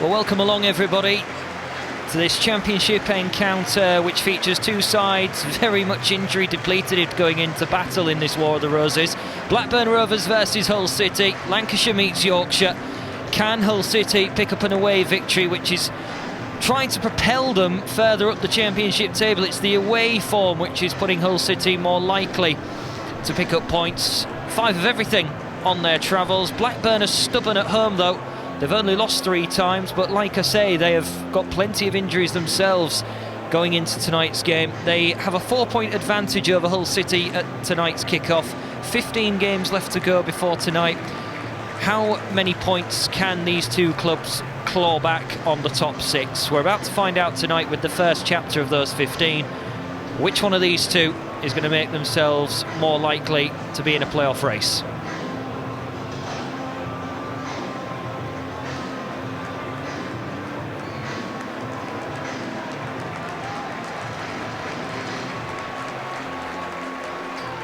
Well, welcome along everybody to this championship encounter, which features two sides very much injury depleted going into battle in this War of the Roses. Blackburn Rovers versus Hull City. Lancashire meets Yorkshire. Can Hull City pick up an away victory which is trying to propel them further up the championship table? It's the away form which is putting Hull City more likely to pick up points. 5 of everything on their travels. Blackburn are stubborn at home though. They've only lost 3 times, but like I say, they have got plenty of injuries themselves going into tonight's game. They have a 4-point advantage over Hull City at tonight's kickoff. 15 games left to go before tonight. How many points can these two clubs claw back on the top 6? We're about to find out tonight with the first chapter of those 15. Which one of these two is going to make themselves more likely to be in a playoff race?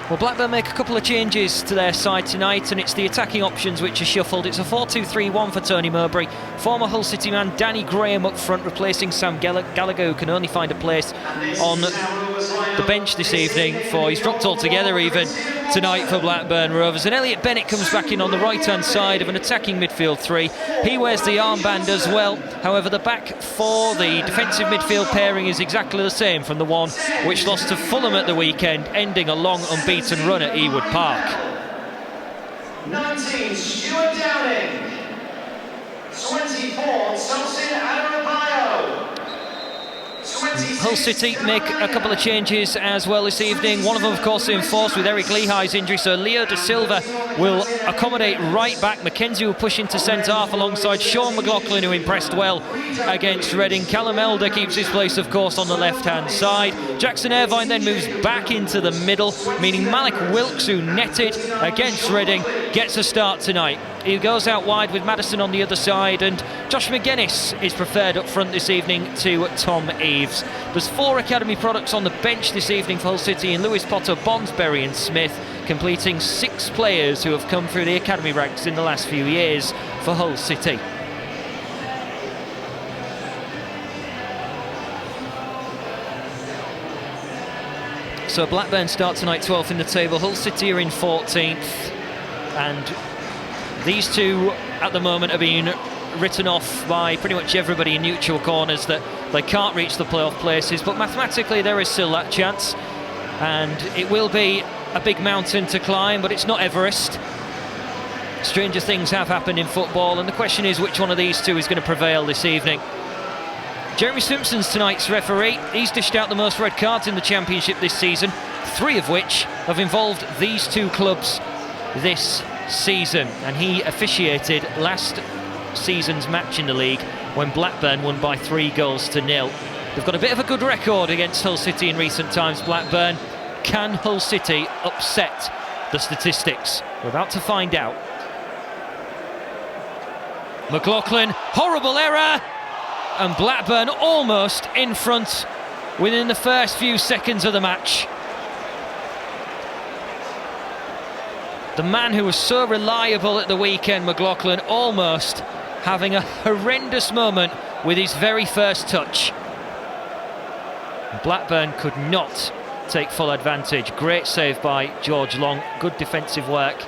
Well, Blackburn make a couple of changes to their side tonight, and it's the attacking options which are shuffled. It's a 4-2-3-1 for Tony Mowbray. Former Hull City man Danny Graham up front, replacing Sam Gallagher, who can only find a place on the bench this evening. He's dropped altogether even tonight for Blackburn Rovers. And Elliot Bennett comes back in on the right-hand side of an attacking midfield 3. He wears the armband as well. However, the back 4, the defensive midfield pairing, is exactly the same from the one which lost to Fulham at the weekend, ending a long unbeaten run at Ewood Park. 19, Stuart Downing. 24, Tosin Adebayo. Hull City make a couple of changes as well this evening. One of them, of course, enforced with Eric Lehigh's injury, so Leo De Silva will accommodate right back. Mackenzie will push into centre-half alongside Sean McLaughlin, who impressed well against Reading. Callum Elder keeps his place, of course, on the left-hand side. Jackson Irvine then moves back into the middle, meaning Malik Wilkes, who netted against Reading, gets a start tonight. He goes out wide with Madison on the other side, and Josh McGuinness is preferred up front this evening to Tom Eaves. There's 4 academy products on the bench this evening for Hull City in Lewis Potter, Bonsberry and Smith, completing 6 players who have come through the academy ranks in the last few years for Hull City. So Blackburn start tonight 12th in the table, Hull City are in 14th, and these two at the moment are being written off by pretty much everybody in neutral corners that they can't reach the playoff places, but mathematically there is still that chance, and it will be a big mountain to climb, but it's not Everest. Stranger things have happened in football, and the question is which one of these two is going to prevail this evening. Jeremy Simpson's tonight's referee. He's dished out the most red cards in the Championship this season, 3 of which have involved these two clubs this season, and he officiated last season's match in the league when Blackburn won by 3-0. They've got a bit of a good record against Hull City in recent times, Blackburn. Can Hull City upset the statistics? We're about to find out. McLaughlin, horrible error, and Blackburn almost in front within the first few seconds of the match. The man who was so reliable at the weekend, McLaughlin, almost having a horrendous moment with his very first touch. Blackburn could not take full advantage. Great save by George Long. Good defensive work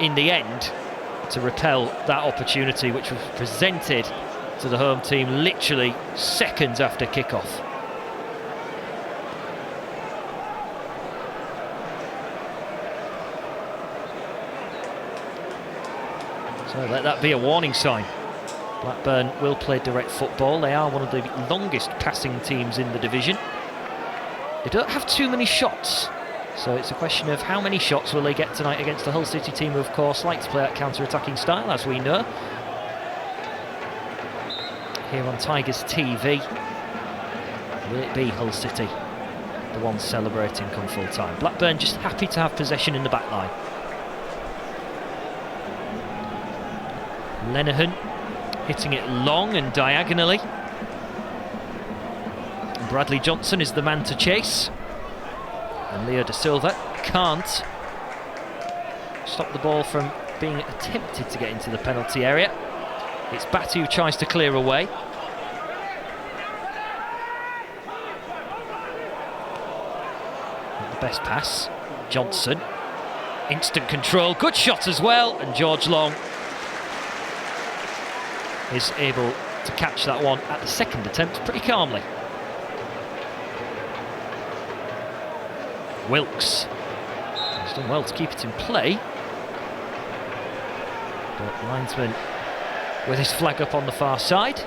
in the end to repel that opportunity, which was presented to the home team literally seconds after kick-off. So let that be a warning sign. Blackburn will play direct football. They are one of the longest passing teams in the division. They don't have too many shots, so it's a question of how many shots will they get tonight against the Hull City team, who of course like to play that counter-attacking style, as we know. Here on Tigers TV, will it be Hull City, the ones celebrating come full time? Blackburn just happy to have possession in the back line. Lenihan hitting it long and diagonally. Bradley Johnson is the man to chase, and Leo De Silva can't stop the ball from being attempted to get into the penalty area. It's Batty who tries to clear away. Not the best pass. Johnson. Instant control. Good shot as well. And George Long is able to catch that one at the second attempt pretty calmly. Wilkes. He's done well to keep it in play. But linesman with his flag up on the far side.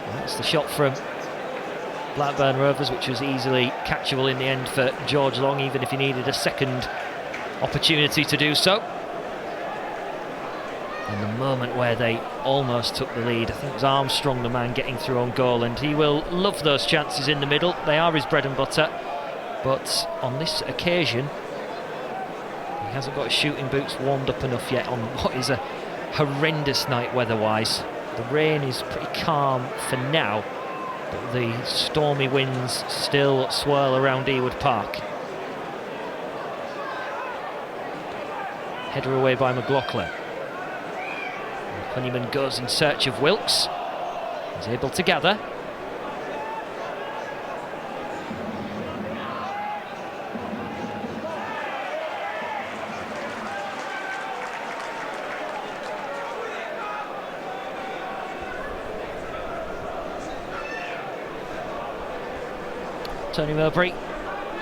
And that's the shot from Blackburn Rovers, which was easily catchable in the end for George Long, even if he needed a second opportunity to do so. In the moment where they almost took the lead, I think it was Armstrong the man getting through on goal, and he will love those chances in the middle. They are his bread and butter, but on this occasion he hasn't got his shooting boots warmed up enough yet on what is a horrendous night weather-wise. The rain is pretty calm for now, but the stormy winds still swirl around Ewood Park. Header away by McLaughlin. Honeyman goes in search of Wilkes. He's able to gather. Tony Mowbray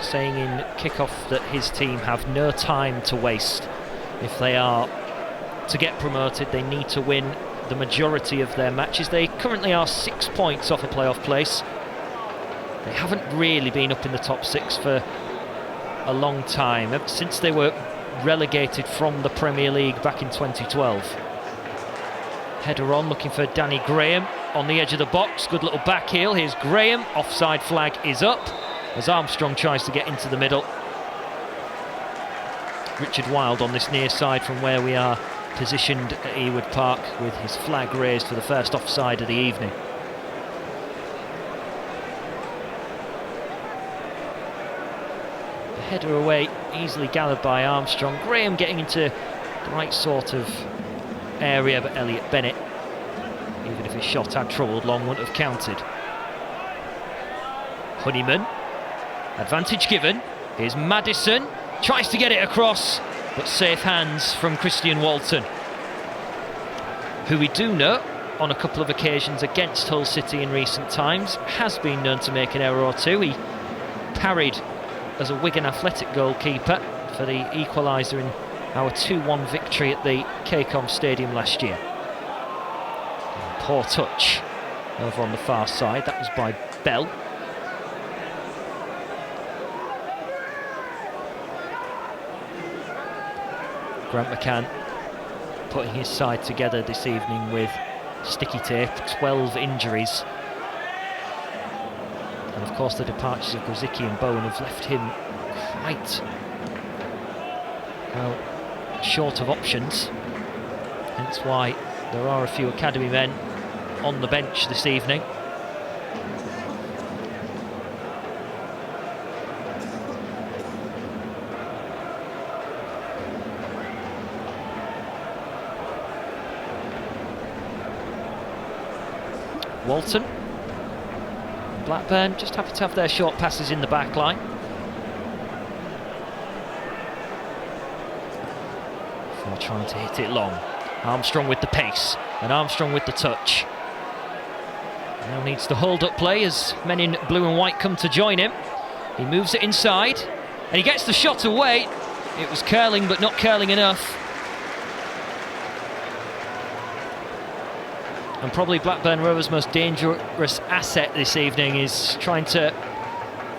saying in kick-off that his team have no time to waste. If they are to get promoted, they need to win the majority of their matches. They currently are 6 points off a playoff place. They haven't really been up in the top six for a long time, ever since they were relegated from the Premier League back in 2012. Header on, looking for Danny Graham on the edge of the box. Good little back heel. Here's Graham. Offside flag is up as Armstrong tries to get into the middle. Richard Wilde on this near side from where we are positioned at Ewood Park, with his flag raised for the first offside of the evening. The header away, easily gathered by Armstrong. Graham getting into the right sort of area, but Elliot Bennett, even if his shot had troubled Long, wouldn't have counted. Honeyman, advantage given. Here's Maddison, tries to get it across, but safe hands from Christian Walton, who we do know on a couple of occasions against Hull City in recent times has been known to make an error or two. He parried as a Wigan Athletic goalkeeper for the equaliser in our 2-1 victory at the KCOM Stadium last year. Poor touch over on the far side, that was by Bell. Grant McCann putting his side together this evening with sticky tape, 12 injuries. And of course the departures of Grzycki and Bowen have left him quite, well, short of options. Hence why there are a few academy men on the bench this evening. Walton. Blackburn just happy to have their short passes in the back line. Before trying to hit it long. Armstrong with the pace, and Armstrong with the touch. Now needs to hold up play as men in blue and white come to join him. He moves it inside, and he gets the shot away. It was curling, but not curling enough. And probably Blackburn Rovers' most dangerous asset this evening is trying to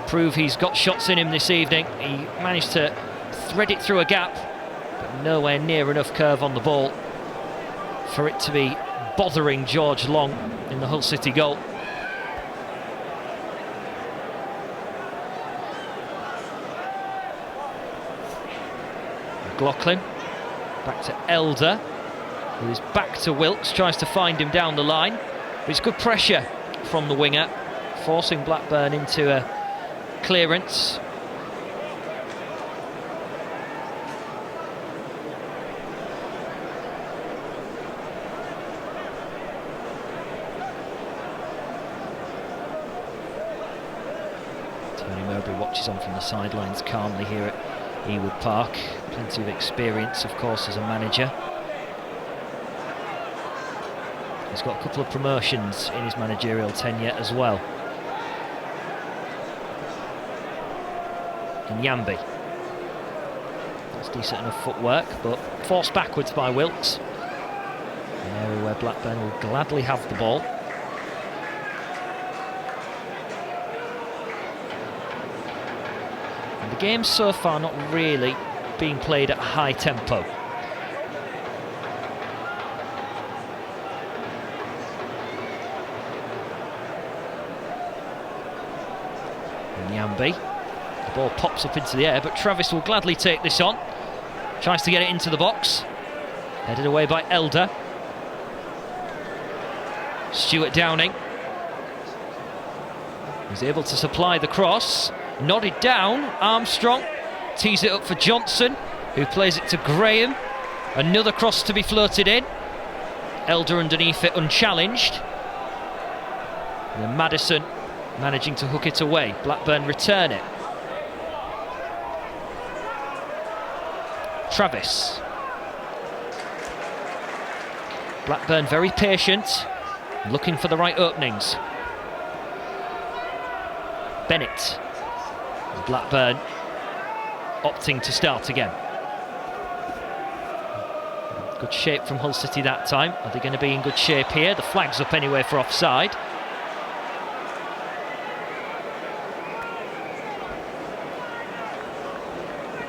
prove he's got shots in him this evening. He managed to thread it through a gap, but nowhere near enough curve on the ball for it to be bothering George Long in the Hull City goal. McLaughlin back to Elder, who is back to Wilkes, tries to find him down the line. But it's good pressure from the winger, forcing Blackburn into a clearance. Johnny Mowbray watches on from the sidelines calmly here at Ewood Park. Plenty of experience, of course, as a manager. He's got a couple of promotions in his managerial tenure as well. And Yambi. That's decent enough footwork, but forced backwards by Wilkes. An area where Blackburn will gladly have the ball. And the game's so far not really being played at a high tempo. And Yambi. The ball pops up into the air, but Travis will gladly take this on. Tries to get it into the box. Headed away by Elder. Stuart Downing. He's able to supply the cross. Nodded down. Armstrong tees it up for Johnson, who plays it to Graham. Another cross to be floated in. Elder underneath it, unchallenged. And then Maddison managing to hook it away. Blackburn return it. Travis. Blackburn very patient, looking for the right openings. Bennett. Blackburn opting to start again. Good shape from Hull City that time. Are they going to be in good shape here? The flag's up anyway for offside.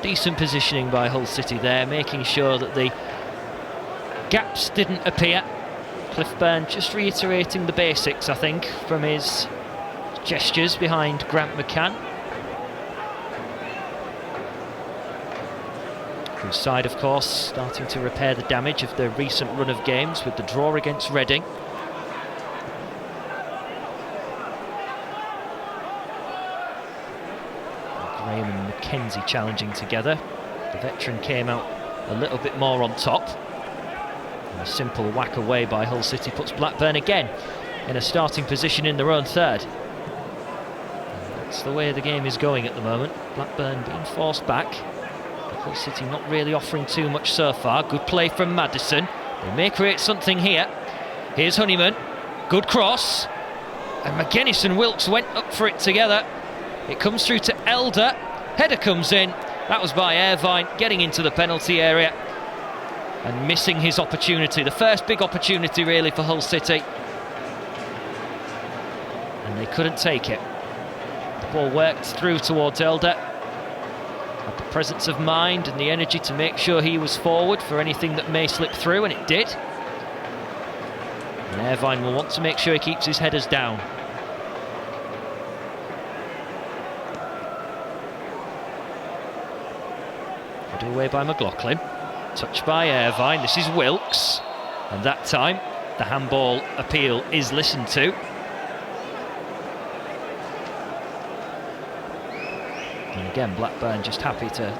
Decent positioning by Hull City there, making sure that the gaps didn't appear. Cliffburn just reiterating the basics, I think, from his gestures behind Grant McCann. Whose side, of course, starting to repair the damage of the recent run of games with the draw against Reading. Graham and McKenzie challenging together. The veteran came out a little bit more on top. And a simple whack away by Hull City puts Blackburn again in a starting position in their own third. And that's the way the game is going at the moment. Blackburn being forced back. But Hull City not really offering too much so far. Good play from Maddison. They may create something here. Here's Honeyman. Good cross. And McGuinness and Wilkes went up for it together. It comes through to Elder. Header comes in. That was by Irvine, getting into the penalty area and missing his opportunity. The first big opportunity really for Hull City. And they couldn't take it. The ball worked through towards Elder. Had the presence of mind and the energy to make sure he was forward for anything that may slip through, and it did. And Irvine will want to make sure he keeps his headers down. Away by McLaughlin, touched by Irvine. This is Wilkes, and that time the handball appeal is listened to. And again, Blackburn just happy to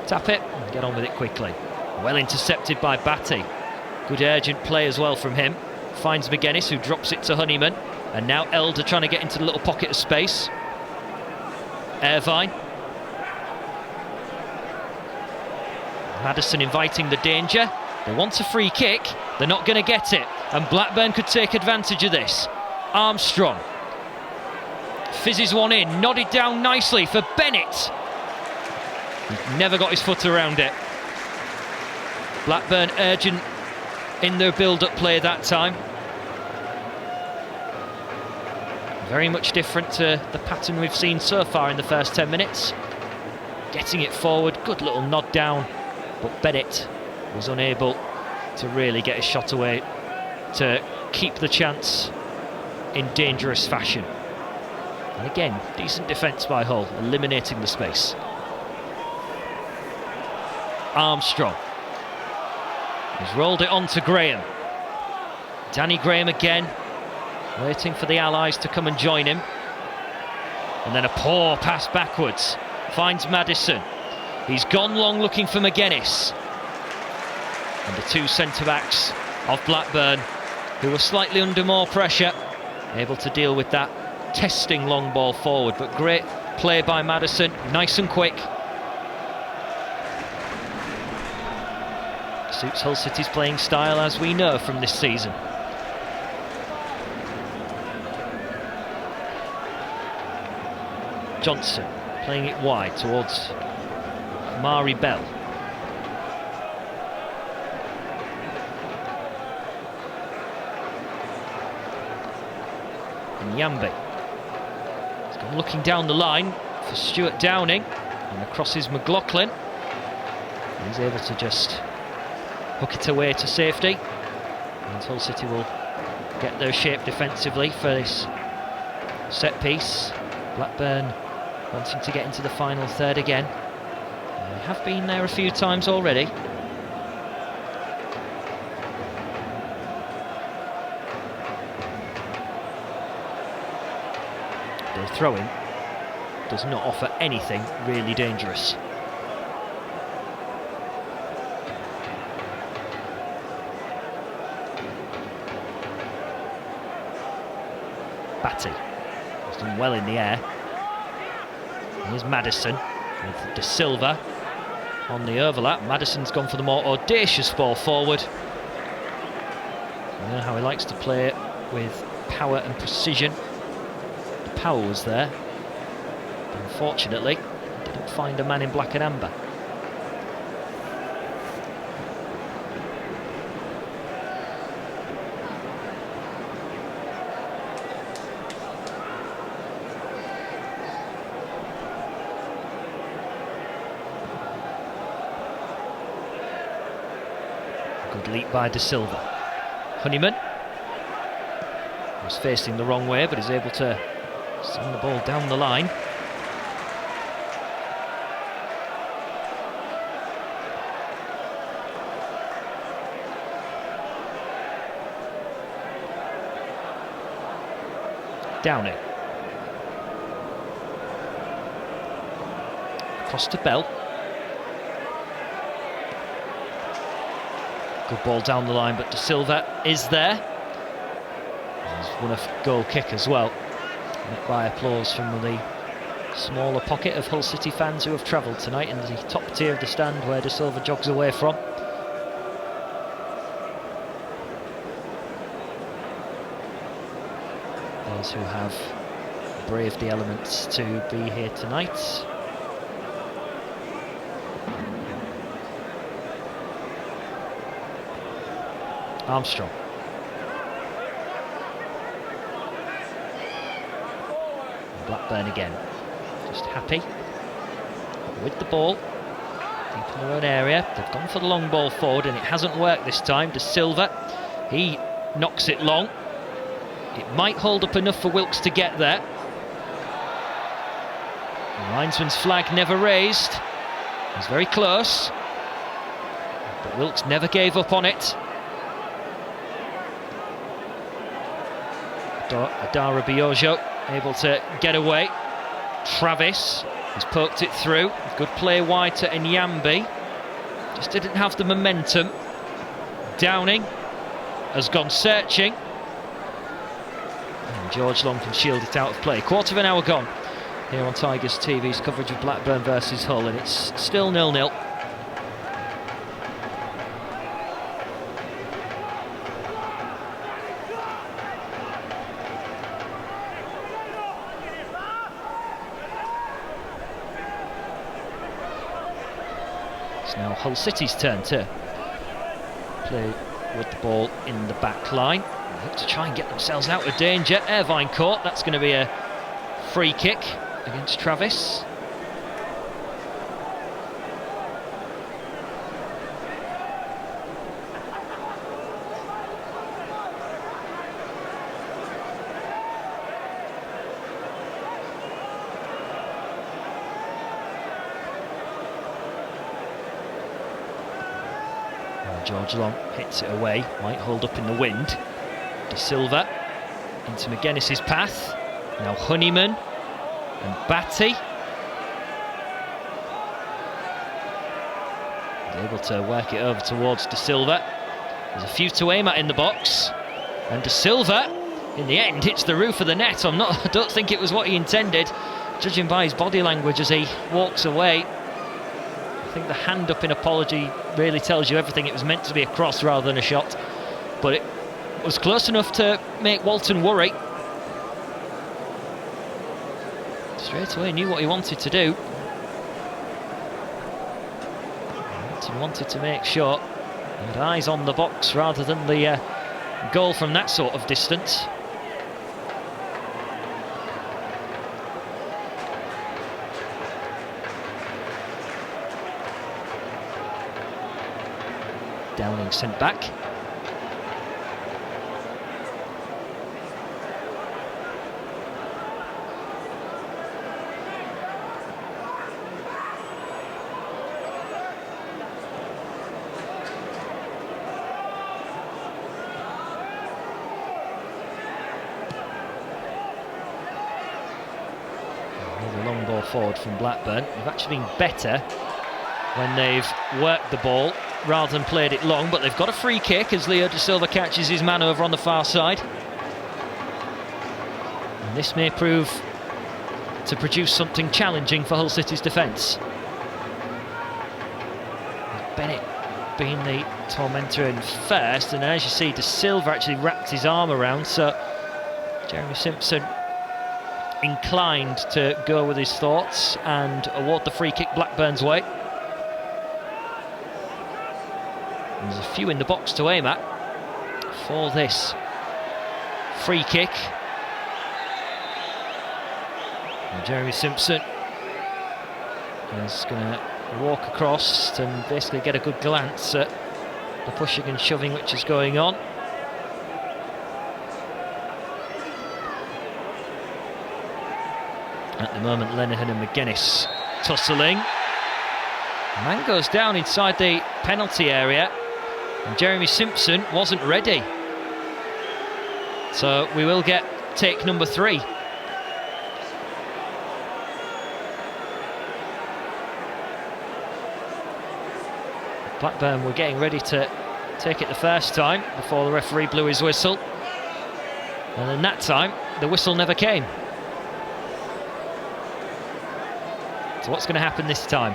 tap it and get on with it quickly. Well intercepted by Batty. Good urgent play as well from him. Finds McGuinness, who drops it to Honeyman, and now Elder trying to get into the little pocket of space. Irvine. Maddison inviting the danger. They want a free kick. They're not going to get it. And Blackburn could take advantage of this. Armstrong fizzes one in. Nodded down nicely for Bennett. Never got his foot around it. Blackburn urgent in their build-up play that time. Very much different to the pattern we've seen so far in the first 10 minutes. Getting it forward. Good little nod down. But Bennett was unable to really get his shot away to keep the chance in dangerous fashion. And again, decent defence by Hull, eliminating the space. Armstrong. He's rolled it on to Graham. Danny Graham again, waiting for the Allies to come and join him. And then a poor pass backwards. Finds Maddison. He's gone long looking for McGuinness. And the two centre-backs of Blackburn, who were slightly under more pressure, able to deal with that testing long ball forward, but great play by Maddison, nice and quick. Suits Hull City's playing style, as we know from this season. Johnson playing it wide towards Mari Bell. And Yambi. He's gone looking down the line for Stuart Downing, and across is McLaughlin. He's able to just hook it away to safety, and Hull City will get their shape defensively for this set piece. Blackburn wanting to get into the final third again. They have been there a few times already. Their throw-in does not offer anything really dangerous. Batty has done well in the air. Here's Maddison with De Silva on the overlap. Maddison's gone for the more audacious ball forward. You know how he likes to play it with power and precision. The power was there, but unfortunately didn't find a man in black and amber. Good leap by De Silva. Honeyman was facing the wrong way, but is able to send the ball down the line. Downing. Across to Bell. Good ball down the line, but De Silva is there. He's won a goal kick as well. Met by applause from the smaller pocket of Hull City fans who have travelled tonight in the top tier of the stand where De Silva jogs away from. Those who have braved the elements to be here tonight. Armstrong. And Blackburn again. Just happy with the ball. Deep in their own area. They've gone for the long ball forward and it hasn't worked this time. De Silva, he knocks it long. It might hold up enough for Wilkes to get there. The linesman's flag never raised. He's very close. But Wilkes never gave up on it. Adara Biojo able to get away. Travis has poked it through. Good play wide to Nyambi. Just didn't have the momentum. Downing has gone searching. And George Long can shield it out of play. Quarter of an hour gone here on Tigers TV's coverage of Blackburn versus Hull, and it's still 0-0. It's now Hull City's turn to play with the ball in the back line. They look to try and get themselves out of danger. Irvine caught. That's going to be a free kick against Travis. George Long hits it away, might hold up in the wind. De Silva into McGuinness's path. Now Honeyman and Batty. He's able to work it over towards De Silva. There's a few to aim at in the box. And De Silva in the end hits the roof of the net. I don't think it was what he intended, judging by his body language as he walks away. I think the hand up in apology really tells you everything. It was meant to be a cross rather than a shot, but it was close enough to make Walton worry. Straight away knew what he wanted to do. Walton wanted to make sure he had eyes on the box rather than the goal from that sort of distance. Downing sent back. Another long ball forward from Blackburn. They've actually been better when they've worked the ball rather than played it long, but they've got a free kick as Leo De Silva catches his man over on the far side. And this may prove to produce something challenging for Hull City's defence. Bennett being the tormentor in first, and as you see, De Silva actually wrapped his arm around, so Jeremy Simpson inclined to go with his thoughts and award the free kick Blackburn's way. There's a few in the box to aim at for this free kick. And Jeremy Simpson is going to walk across and basically get a good glance at the pushing and shoving which is going on. At the moment, Lenihan and McGuinness tussling. Man goes down inside the penalty area, and Jeremy Simpson wasn't ready. So we will get take number 3. Blackburn were getting ready to take it the first time before the referee blew his whistle. And then that time, the whistle never came. So what's going to happen this time?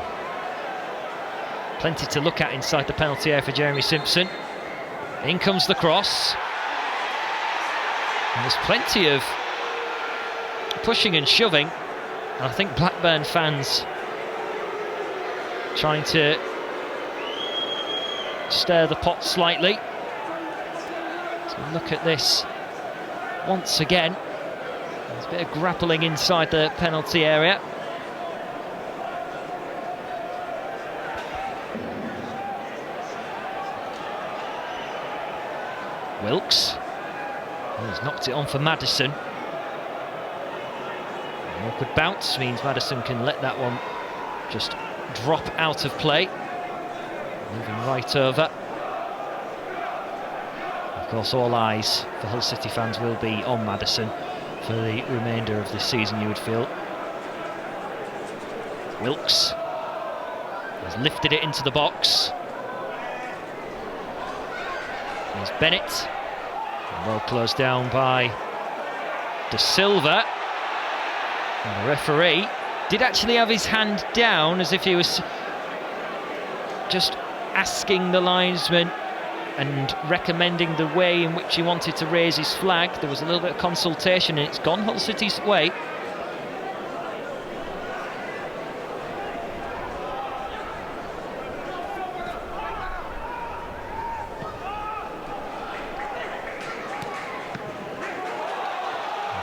Plenty to look at inside the penalty area for Jeremy Simpson. In comes the cross. And there's plenty of pushing and shoving. And I think Blackburn fans trying to stir the pot slightly. So look at this once again. There's a bit of grappling inside the penalty area. Wilkes. Oh, he's knocked it on for Maddison. An awkward bounce means Maddison can let that one just drop out of play. Moving right over. Of course, all eyes for Hull City fans will be on Maddison for the remainder of this season, you would feel. Wilkes has lifted it into the box. There's Bennett. Well closed down by De Silva. And the referee did actually have his hand down as if he was just asking the linesman and recommending the way in which he wanted to raise his flag. There was a little bit of consultation and it's gone Hull City's way.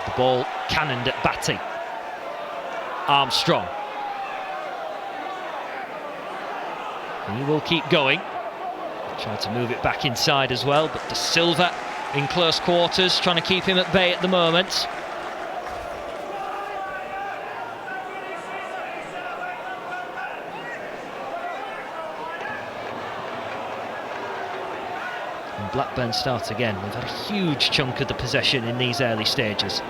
The ball cannoned at Batty. Armstrong. He will keep going. Try to move it back inside as well, but De Silva in close quarters, trying to keep him at bay at the moment. And Blackburn start again. They've had a huge chunk of the possession in these early stages.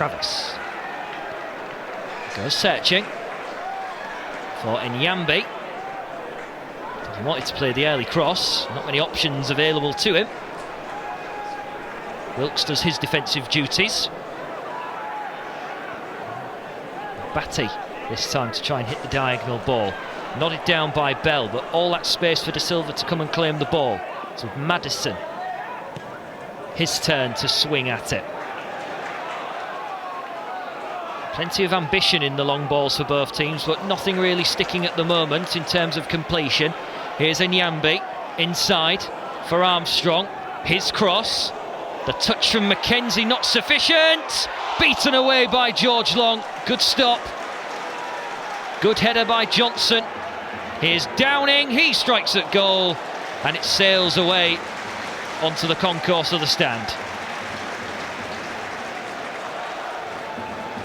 Travis goes searching for Nyambi. He wanted to play the early cross, not many options available to him. Wilkes does his defensive duties. Batty this time to try and hit the diagonal ball. Nodded down by Bell, but all that space for De Silva to come and claim the ball. So Maddison, his turn to swing at it. Plenty of ambition in the long balls for both teams, but nothing really sticking at the moment in terms of completion. Here's Nyambi inside for Armstrong. His cross. The touch from McKenzie not sufficient. Beaten away by George Long. Good stop. Good header by Johnson. Here's Downing. He strikes at goal, and it sails away onto the concourse of the stand.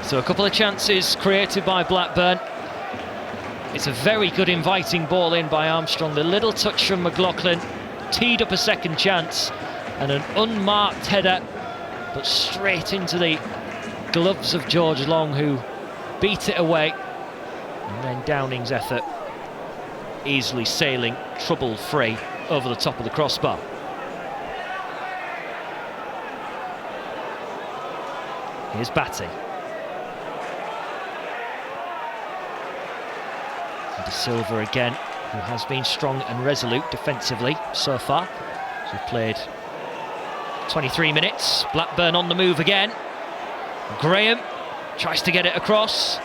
So a couple of chances created by Blackburn. It's a very good inviting ball in by Armstrong. The little touch from McLaughlin teed up a second chance, and an unmarked header, but straight into the gloves of George Long, who beat it away. And then Downing's effort easily sailing trouble-free over the top of the crossbar. Here's Batty. De Silva again, who has been strong and resolute defensively so far. So we've played 23 minutes. Blackburn on the move again. Graham tries to get it across.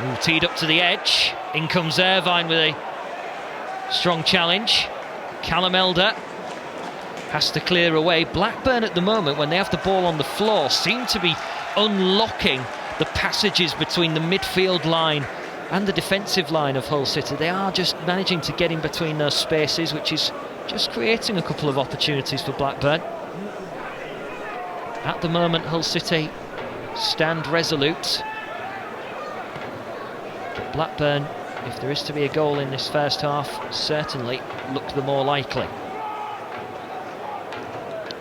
Ooh, teed up to the edge. In comes Irvine with a strong challenge. Callum Elder has to clear away. Blackburn at the moment, when they have the ball on the floor, seem to be unlocking the passages between the midfield line and the defensive line of Hull City. They are just managing to get in between those spaces, which is just creating a couple of opportunities for Blackburn. At the moment, Hull City stand resolute. But Blackburn, if there is to be a goal in this first half, certainly look the more likely.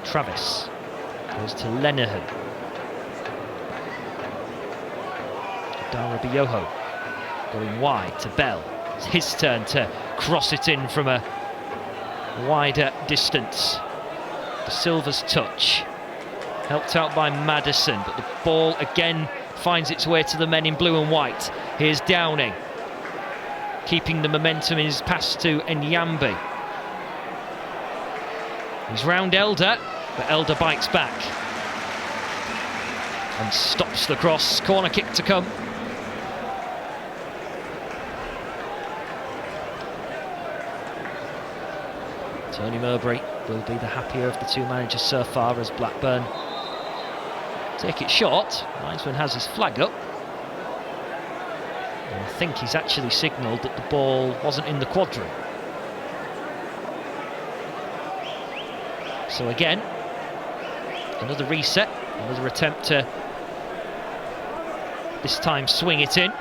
Travis goes to Lenihan. Darabioho going wide to Bell. It's his turn to cross it in from a wider distance. De Silva's touch, helped out by Maddison, but the ball again finds its way to the men in blue and white. Here's Downing, keeping the momentum in his pass to Nyambi. He's round Elder, but Elder bites back and stops the cross. Corner kick to come. Tony Mowbray will be the happier of the two managers so far, as Blackburn take it short. Linesman has his flag up, and I think he's actually signalled that the ball wasn't in the quadrant. So again, another reset, another attempt to this time swing it in.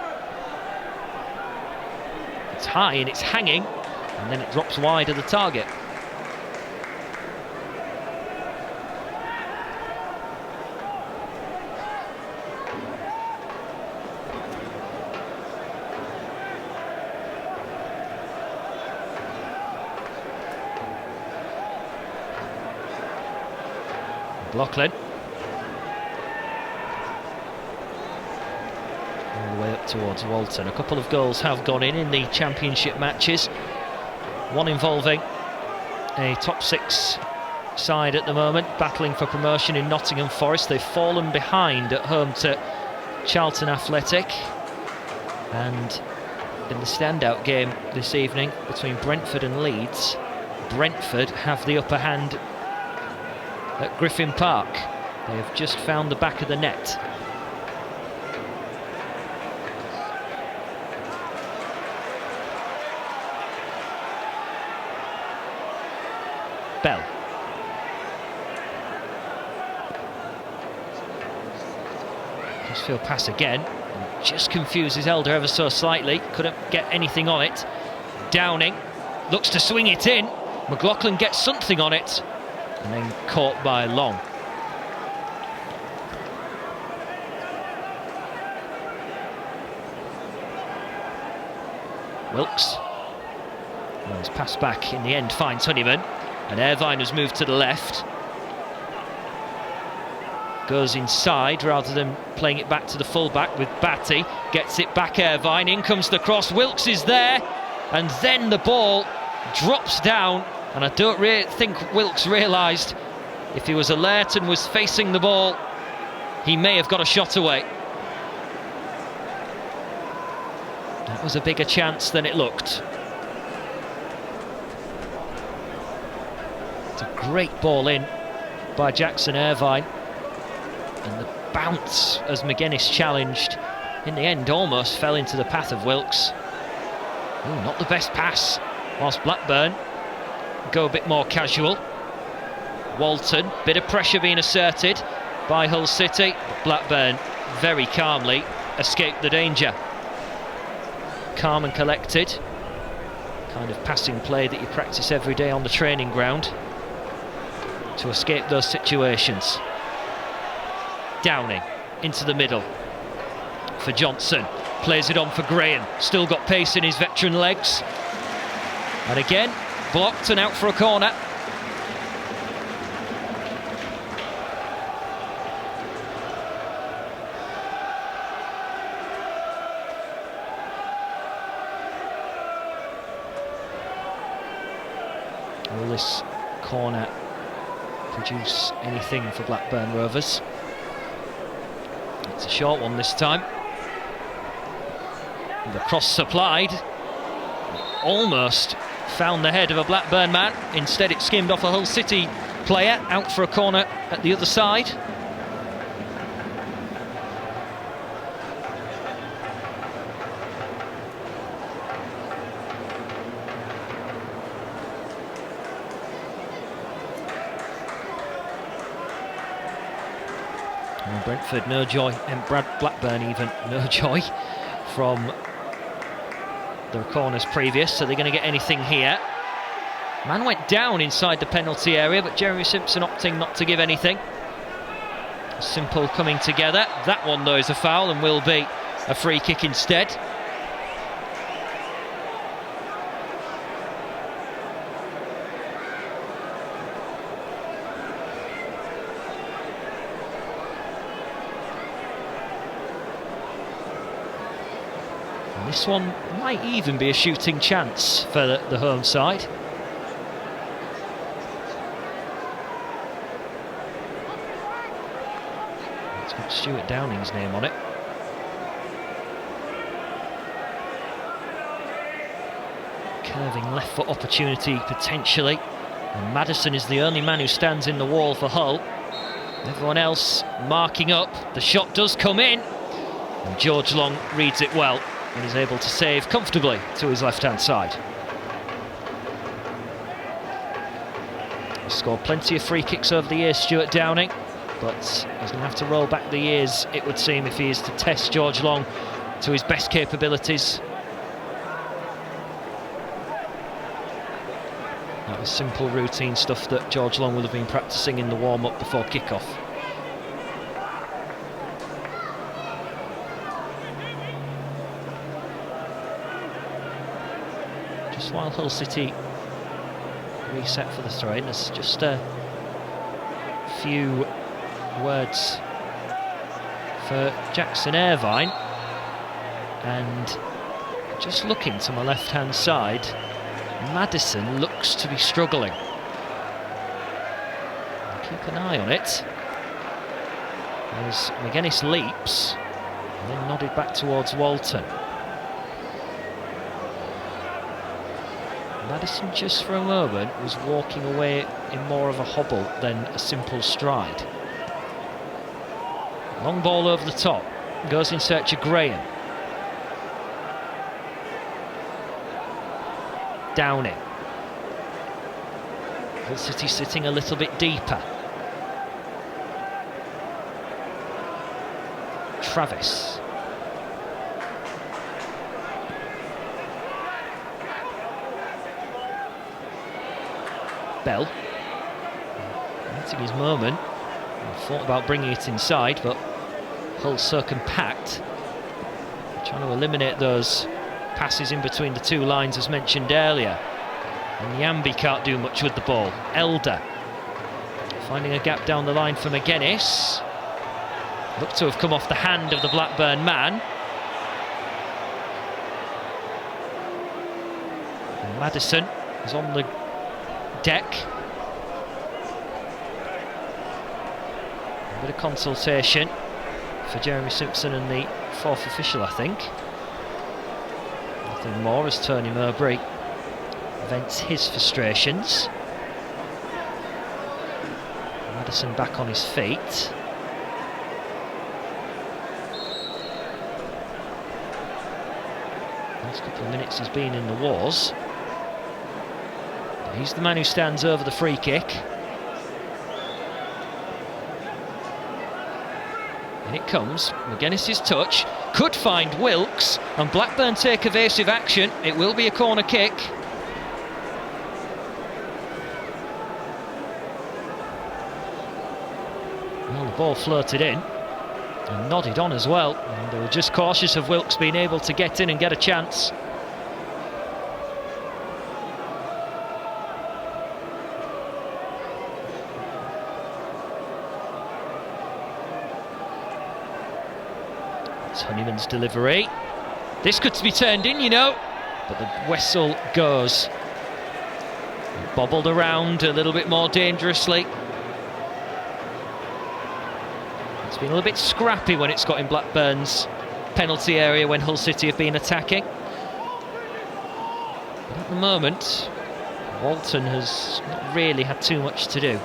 It's high and it's hanging, and then it drops wide of the target. McLaughlin all the way up towards Walton. A couple of goals have gone in the championship matches, one involving a top six side at the moment battling for promotion in Nottingham Forest. They've fallen behind at home to Charlton Athletic, and in the standout game this evening between Brentford and Leeds, Brentford have the upper hand at Griffin Park. They have just found the back of the net. Bell. Crossfield pass again. Just confuses Elder ever so slightly. Couldn't get anything on it. Downing looks to swing it in. McLaughlin gets something on it, and then caught by Long. Wilkes. Well, his pass back in the end finds Honeyman, and Irvine has moved to the left. Goes inside rather than playing it back to the full-back with Batty. Gets it back, Irvine. In comes the cross. Wilkes is there, and then the ball drops down. And I don't think Wilkes realised if he was alert and was facing the ball, he may have got a shot away. That was a bigger chance than it looked. It's a great ball in by Jackson Irvine. And the bounce as McGuinness challenged, in the end almost fell into the path of Wilkes. Ooh, not the best pass, whilst Blackburn go a bit more casual. Walton, bit of pressure being asserted by Hull City. Blackburn very calmly escaped the danger. Calm and collected. Kind of passing play that you practice every day on the training ground to escape those situations. Downing into the middle for Johnson. Plays it on for Graham. Still got pace in his veteran legs. And again, blocked and out for a corner. Will this corner produce anything for Blackburn Rovers? It's a short one this time. The cross supplied. Almost found the head of a Blackburn man. Instead it skimmed off a Hull City player, out for a corner at the other side. Brentford, no joy, and Blackburn even, no joy from the corners previous, so they're going to get anything here. Man went down inside the penalty area, but Jeremy Simpson opting not to give anything. Simple coming together. That one though is a foul and will be a free kick instead. This one might even be a shooting chance for the home side. It's got Stuart Downing's name on it. Curving left foot opportunity potentially. And Maddison is the only man who stands in the wall for Hull. Everyone else marking up. The shot does come in. And George Long reads it well and is able to save comfortably to his left-hand side. He's scored plenty of free kicks over the years, Stuart Downing, but he's going to have to roll back the years, it would seem, if he is to test George Long to his best capabilities. That was simple routine stuff that George Long would have been practicing in the warm-up before kick-off. While Hull City reset for the throw-in, there's just a few words for Jackson Irvine, and just looking to my left-hand side, Maddison looks to be struggling. Keep an eye on it as McGuinness leaps and then nodded back towards Walton. Maddison just for a moment was walking away in more of a hobble than a simple stride. Long ball over the top, goes in search of Graham. Downing. Hull City sitting a little bit deeper. Travis. Bell, waiting his moment, thought about bringing it inside, but Hull so compact, trying to eliminate those passes in between the two lines as mentioned earlier. And Yambi can't do much with the ball. Elder finding a gap down the line for McGuinness. Looked to have come off the hand of the Blackburn man. And Maddison is on the deck. A bit of consultation for Jeremy Simpson and the fourth official, I think. Nothing more as Tony Mowbray vents his frustrations. Maddison back on his feet. Last couple of minutes he's been in the wars. But he's the man who stands over the free kick. And it comes. McGuinness's touch could find Wilkes, and Blackburn take evasive action. It will be a corner kick. Well, the ball floated in and nodded on as well, and they were just cautious of Wilkes being able to get in and get a chance. Honeyman's delivery. This could be turned in, you know, but the whistle goes. It bobbled around a little bit more dangerously. It's been a little bit scrappy when it's got in Blackburn's penalty area when Hull City have been attacking. But at the moment, Walton has not really had too much to do.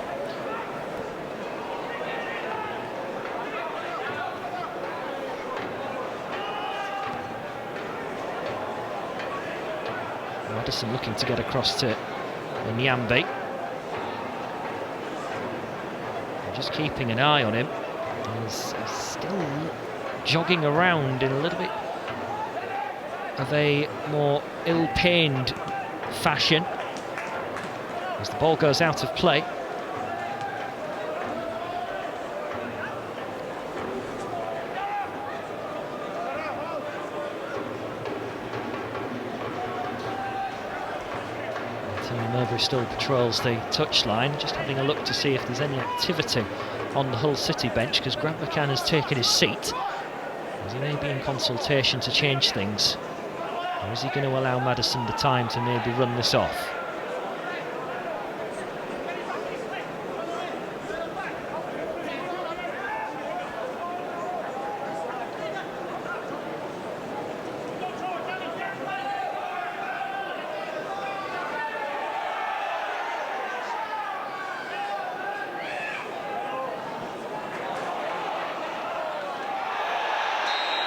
Maddison looking to get across to Nyambi. Just keeping an eye on him. He's still jogging around in a little bit of a more ill-pained fashion as the ball goes out of play. Mowbray still patrols the touchline, just having a look to see if there's any activity on the Hull City bench, because Grant McCann has taken his seat, as he may be in consultation to change things. Or is he going to allow Maddison the time to maybe run this off?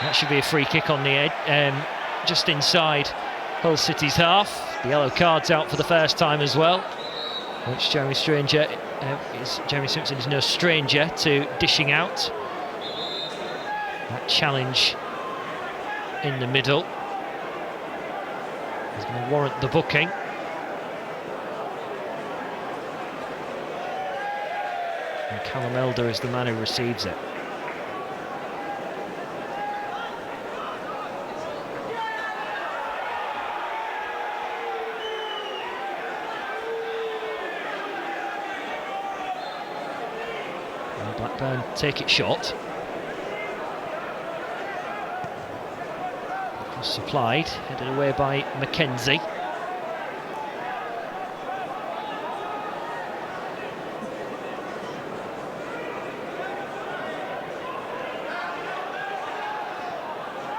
That should be a free kick on the edge, just inside Hull City's half. The yellow card's out for the first time as well, which Jeremy Simpson is no stranger to dishing out. That challenge in the middle is going to warrant the booking. And Callum Elder is the man who receives it. Blackburn take it short. Cross supplied, headed away by Mackenzie.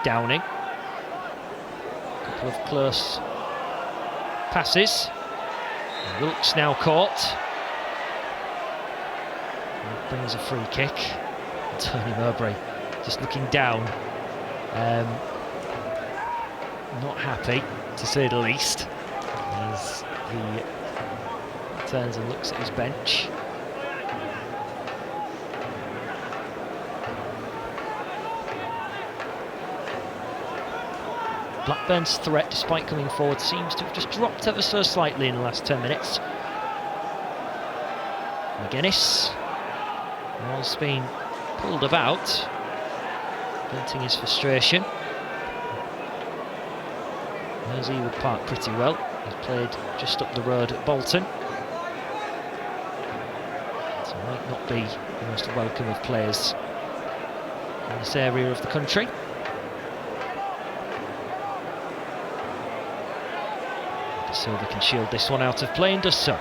Downing. A couple of close passes. Wilkes now caught. Brings a free kick. Tony Mowbray just looking down, not happy to say the least, as he turns and looks at his bench. Blackburn's threat, despite coming forward, seems to have just dropped ever so slightly in the last 10 minutes. McGuinness has been pulled about, venting his frustration. knows Ewood Park pretty well. He's played just up the road at Bolton. So might not be the most welcome of players in this area of the country. Silva can shield this one out of play and does so.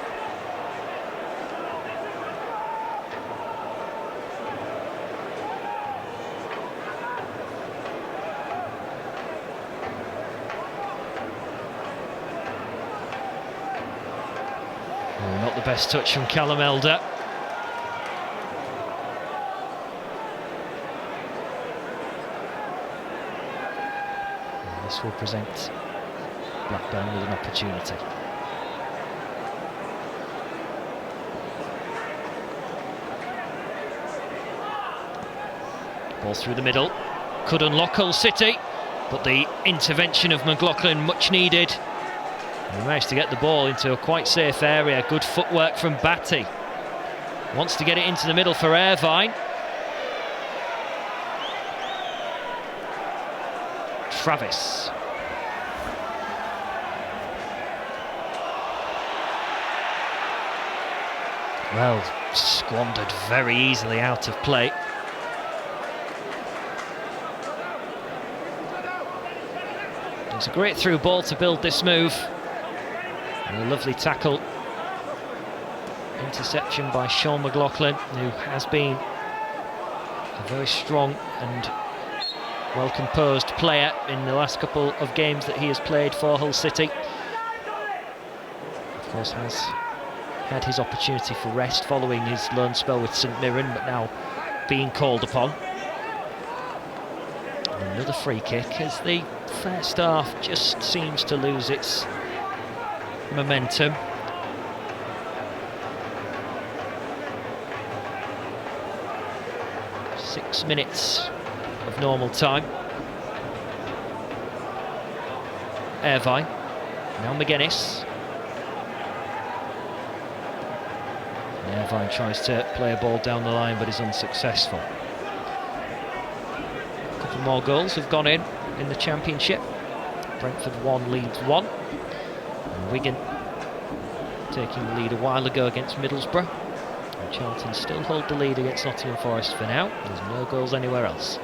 Oh, not the best touch from Callum Elder. And this will present Blackburn with an opportunity. Ball through the middle, could unlock Hull City, but the intervention of McLaughlin much needed. He managed to get the ball into a quite safe area. Good footwork from Batty. Wants to get it into the middle for Irvine. Travis. Well, squandered very easily out of play. It's a great through ball to build this move. And a lovely tackle. Interception by Sean McLaughlin, who has been a very strong and well-composed player in the last couple of games that he has played for Hull City. Of course, has had his opportunity for rest following his loan spell with St Mirren, but now being called upon. And another free kick as the first half just seems to lose its momentum. Six minutes of normal time. Irvine, now McGuinness. Irvine tries to play a ball down the line but is unsuccessful. A couple more goals have gone in the Championship. Brentford 1, Leeds 1. And Wigan taking the lead a while ago against Middlesbrough. And Charlton still hold the lead against Nottingham Forest for now. There's no goals anywhere else.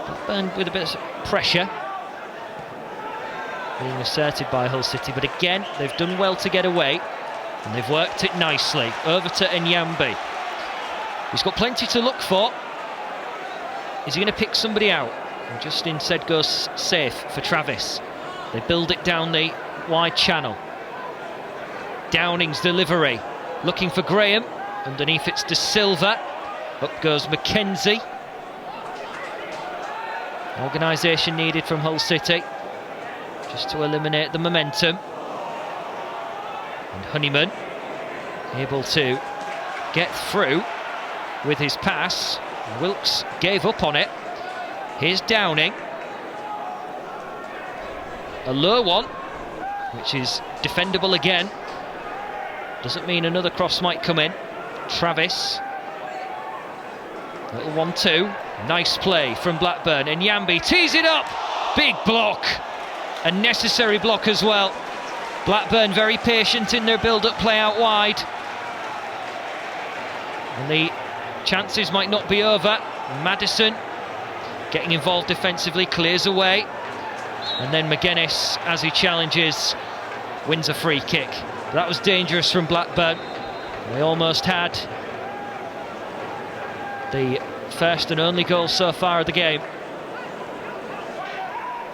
Blackburn with a bit of pressure being asserted by Hull City, but again they've done well to get away and they've worked it nicely. Over to Nyambi. He's got plenty to look for. Is he going to pick somebody out? And just instead goes safe for Travis. They build it down the wide channel. Downing's delivery, looking for Graham. Underneath it's De Silva. Up goes Mackenzie. Organisation needed from Hull City just to eliminate the momentum. And Honeyman able to get through with his pass. Wilkes gave up on it. Here's Downing. A low one, which is defendable again. Doesn't mean another cross might come in. Travis. Little 1-2. Nice play from Blackburn. And Nyambi tees it up. Big block. A necessary block as well. Blackburn very patient in their build-up play out wide. And the chances might not be over. Maddison getting involved defensively, clears away. And then McGuinness, as he challenges, wins a free kick. That was dangerous from Blackburn. They almost had the first and only goal so far of the game.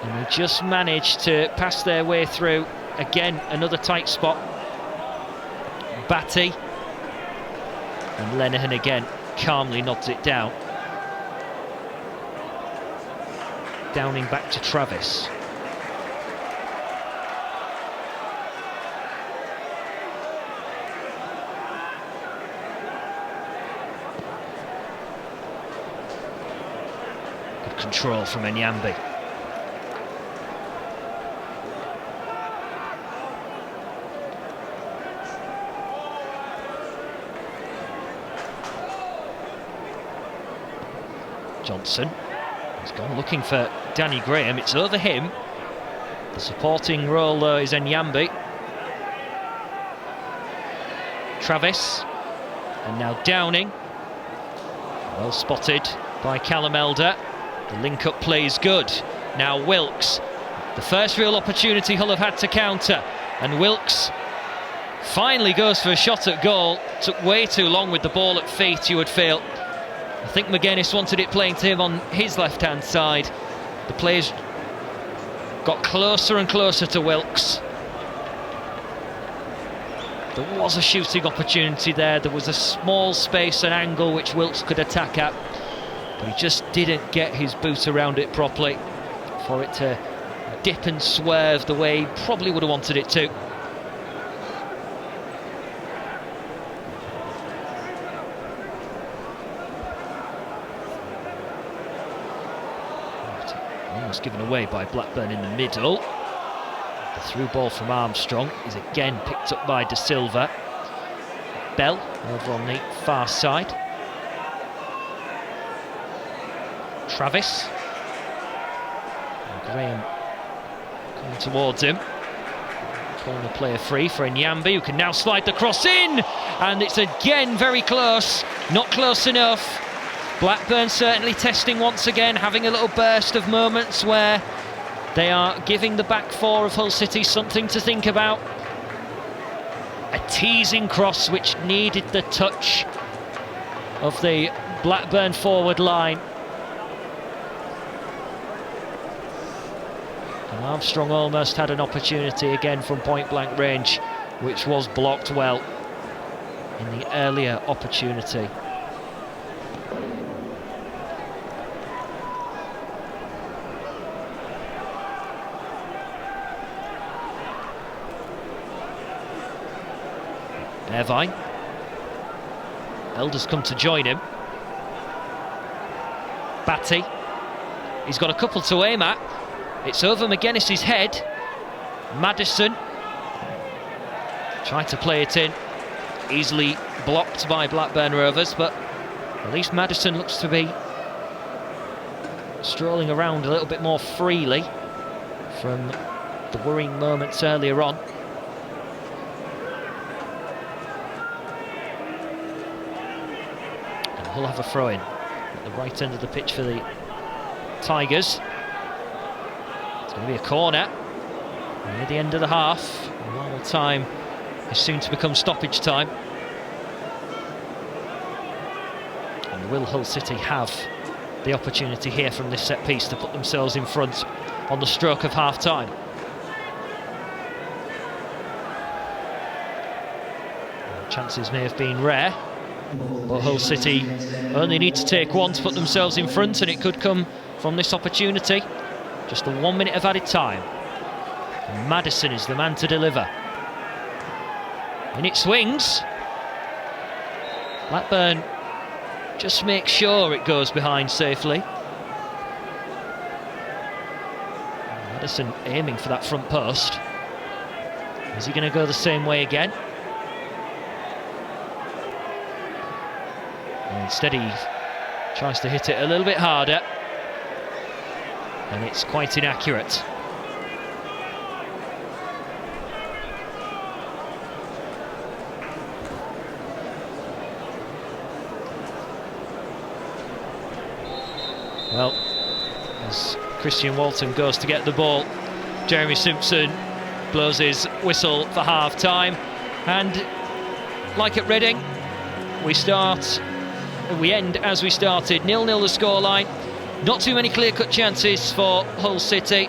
And they just managed to pass their way through. Again, another tight spot. Batty. And Lenihan again calmly nods it down. Downing back to Travis. Good control from Nyambi. Johnson. He's gone looking for Danny Graham. It's over him. The supporting role though is Enyambi. Travis. And now Downing. Well spotted by Callum Elder. The link-up play is good. Now Wilkes. The first real opportunity Hull have had to counter. And Wilkes finally goes for a shot at goal. Took way too long with the ball at feet, you would feel. I think McGuinness wanted it playing to him on his left-hand side. The players got closer and closer to Wilkes. There was a shooting opportunity there. There was a small space and angle which Wilkes could attack at, but he just didn't get his boot around it properly for it to dip and swerve the way he probably would have wanted it to. Almost given away by Blackburn in the middle. The through ball from Armstrong is again picked up by De Silva. Bell over on the far side. Travis. And Graham coming towards him. Corner player free for Enyambi, who can now slide the cross in. And it's again very close. Not close enough. Blackburn certainly testing once again, having a little burst of moments where they are giving the back four of Hull City something to think about. A teasing cross which needed the touch of the Blackburn forward line. And Armstrong almost had an opportunity again from point blank range, which was blocked well in the earlier opportunity. Irvine. Elder's come to join him. Batty. He's got a couple to aim at. It's over McGuinness's head. Maddison tried to play it in. Easily blocked by Blackburn Rovers, but at least Maddison looks to be strolling around a little bit more freely from the worrying moments earlier on. We'll have a throw-in at the right end of the pitch for the Tigers. It's going to be a corner near the end of the half. Normal time is soon to become stoppage time. And will Hull City have the opportunity here from this set piece to put themselves in front on the stroke of half-time? Chances may have been rare, but Hull City only need to take one to put themselves in front, and it could come from this opportunity. Just the 1 minute of added time. And Maddison is the man to deliver. In it swings. Blackburn just make sure it goes behind safely. Maddison aiming for that front post. Is he going to go the same way again? Instead he tries to hit it a little bit harder, and it's quite inaccurate. Well, as Christian Walton goes to get the ball, Jeremy Simpson blows his whistle for half-time, and like at Reading, we end as we started. 0-0 the scoreline. Not too many clear-cut chances for Hull City.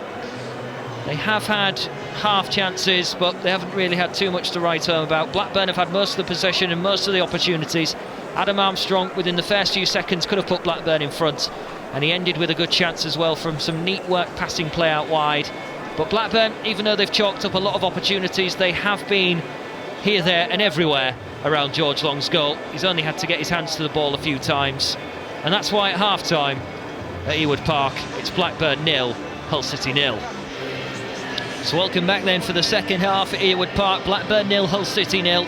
They have had half chances, but they haven't really had too much to write home about. Blackburn have had most of the possession and most of the opportunities. Adam Armstrong, within the first few seconds, could have put Blackburn in front, and he ended with a good chance as well from some neat work passing play out wide. But Blackburn, even though they've chalked up a lot of opportunities, they have been here, there and everywhere around George Long's goal. He's only had to get his hands to the ball a few times, and that's why at half-time at Ewood Park it's Blackburn 0, Hull City 0. So welcome back then for the second half at Ewood Park. Blackburn 0, Hull City 0.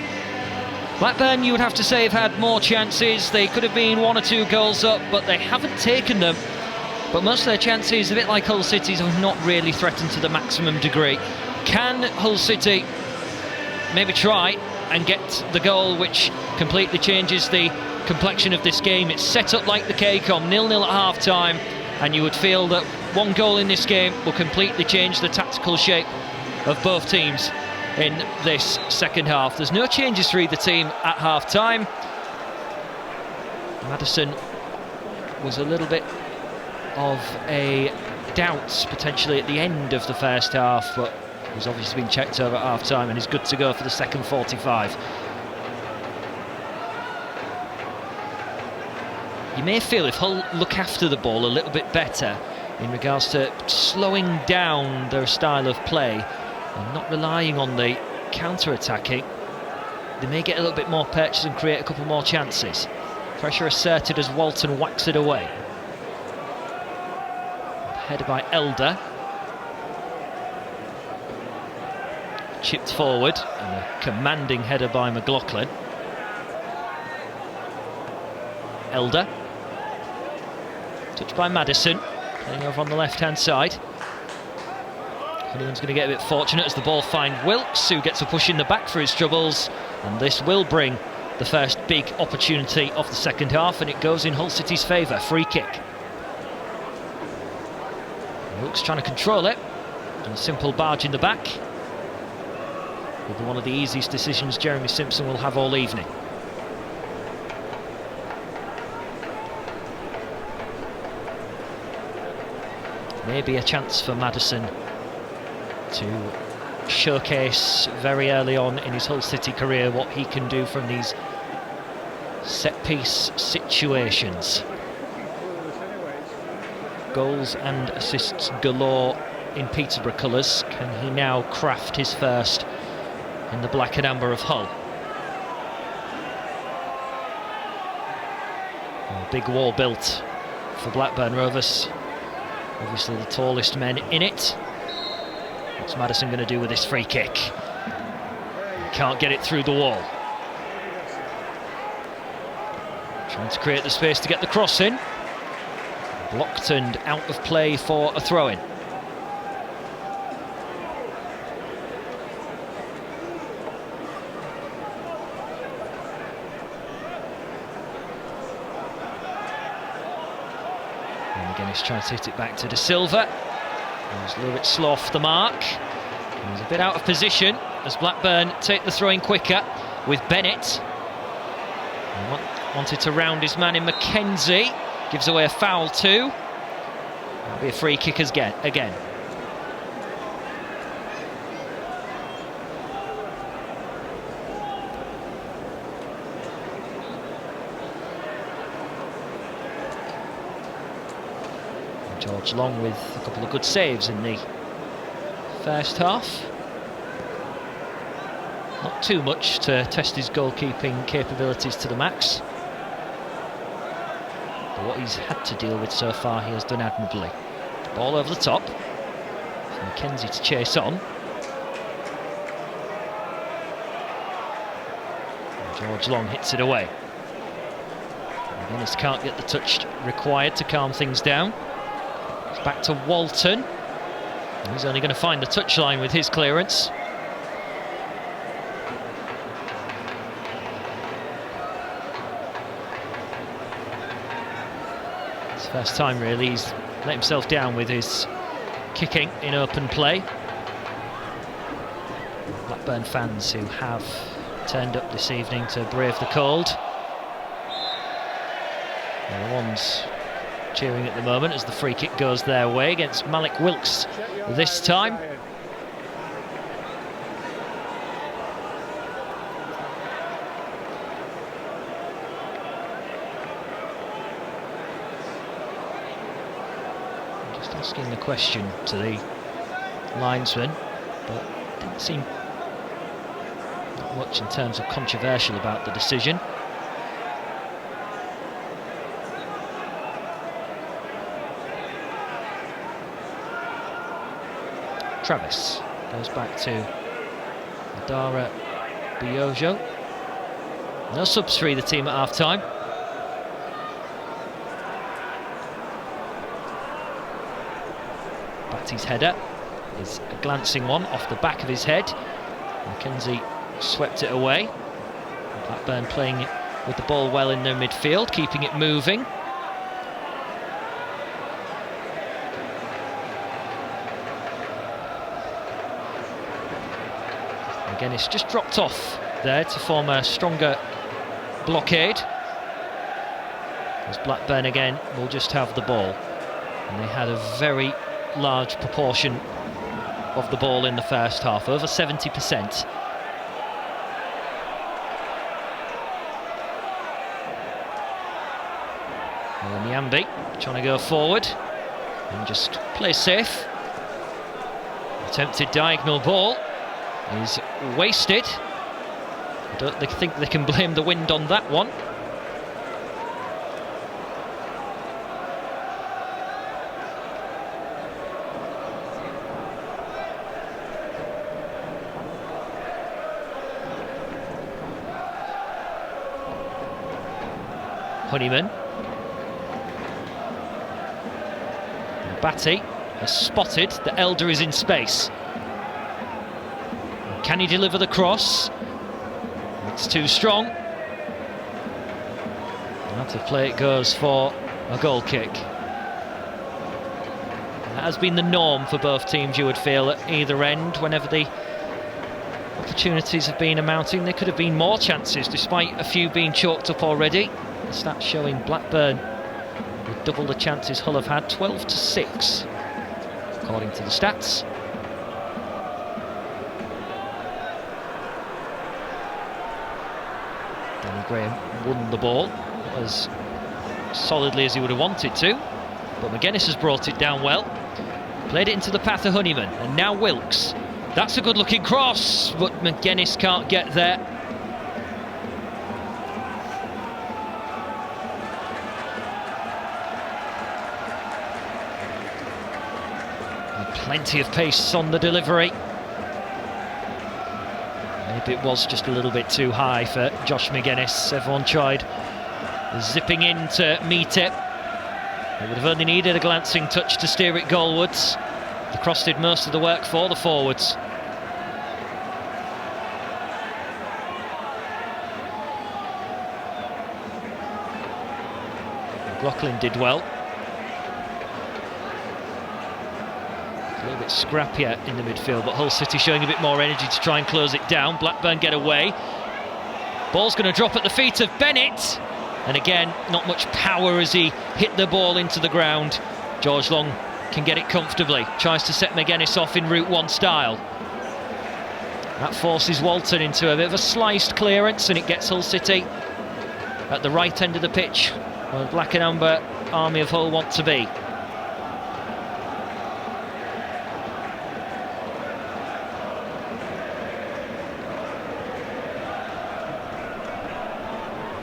Blackburn, you would have to say, have had more chances. They could have been 1 or 2 goals up, but they haven't taken them. But most of their chances, a bit like Hull City's, have not really threatened to the maximum degree. Can Hull City maybe try and get the goal which completely changes the complexion of this game? It's set up like the KCOM, 0-0 at half-time, and you would feel that 1 goal in this game will completely change the tactical shape of both teams in this second half. There's no changes for either team at half-time. Maddison was a little bit of a doubt potentially at the end of the first half, but he's obviously been checked over at half-time and is good to go for the second 45. You may feel if Hull look after the ball a little bit better in regards to slowing down their style of play and not relying on the counter-attacking, they may get a little bit more purchase and create a couple more chances. Pressure asserted as Walton whacks it away. Headed by Elder. Chipped forward, and a commanding header by McLaughlin. Elder. Touched by Maddison, playing over on the left-hand side. Anyone's going to get a bit fortunate as the ball finds Wilkes, who gets a push in the back for his troubles, and this will bring the first big opportunity of the second half, and it goes in Hull City's favour. Free kick. Wilkes trying to control it, and a simple barge in the back. Will be one of the easiest decisions Jeremy Simpson will have all evening. Maybe a chance for Maddison to showcase very early on in his Hull City career what he can do from these set-piece situations. Goals and assists galore in Peterborough colours. Can he now craft his first in the black and amber of Hull? A big wall built for Blackburn Rovers. Obviously the tallest men in it. What's Maddison going to do with this free kick? He can't get it through the wall. Trying to create the space to get the cross in. Blocked and out of play for a throw-in. And again he's trying to hit it back to De Silva. He's a little bit slow off the mark. He's a bit out of position as Blackburn take the throw-in quicker with Bennett. He wanted to round his man in Mackenzie. Gives away a foul too. That'll be a free kick again. George Long with a couple of good saves in the first half. Not too much to test his goalkeeping capabilities to the max. But what he's had to deal with so far, he has done admirably. Ball over the top. For Mackenzie to chase on. And George Long hits it away. Dennis can't get the touch required to calm things down. It's back to Walton. He's only going to find the touchline with his clearance. It's the first time really he's let himself down with his kicking in open play. Blackburn fans who have turned up this evening to brave the cold. They're the ones cheering at the moment as the free kick goes their way against Malik Wilkes this time. Just asking the question to the linesman, but didn't seem not much in terms of controversial about the decision. Travis goes back to Adara Biojo. No subs for either team at half-time. Batty's header is a glancing one off the back of his head. Mackenzie swept it away. Blackburn playing with the ball well in their midfield, keeping it moving. Again, it's just dropped off there to form a stronger blockade. As Blackburn again will just have the ball. And they had a very large proportion of the ball in the first half, over 70%. And Nyambi trying to go forward and just play safe. Attempted diagonal ball is wasted. I don't think they can blame the wind on that one. Honeyman. Batty has spotted that Elder is in space. Can he deliver the cross? It's too strong. Out of play it goes for a goal kick. That has been the norm for both teams, you would feel, at either end. Whenever the opportunities have been amounting, there could have been more chances, despite a few being chalked up already. The stats showing Blackburn with double the chances Hull have had, 12-6, according to the stats. Danny Graham won the ball as solidly as he would have wanted to, but McGuinness has brought it down well. Played it into the path of Honeyman, and now Wilkes. That's a good looking cross, but McGuinness can't get there. Plenty of pace on the delivery. Maybe it was just a little bit too high for Josh McGuinness. Everyone tried zipping in to meet it. They would have only needed a glancing touch to steer it goalwards. The cross did most of the work for the forwards. McLaughlin did well. A little bit scrappier in the midfield, but Hull City showing a bit more energy to try and close it down. Blackburn get away. Ball's going to drop at the feet of Bennett. And again, not much power as he hit the ball into the ground. George Long can get it comfortably. Tries to set McGuinness off in Route 1 style. That forces Walton into a bit of a sliced clearance, and it gets Hull City at the right end of the pitch, where the Black and Amber army of Hull want to be.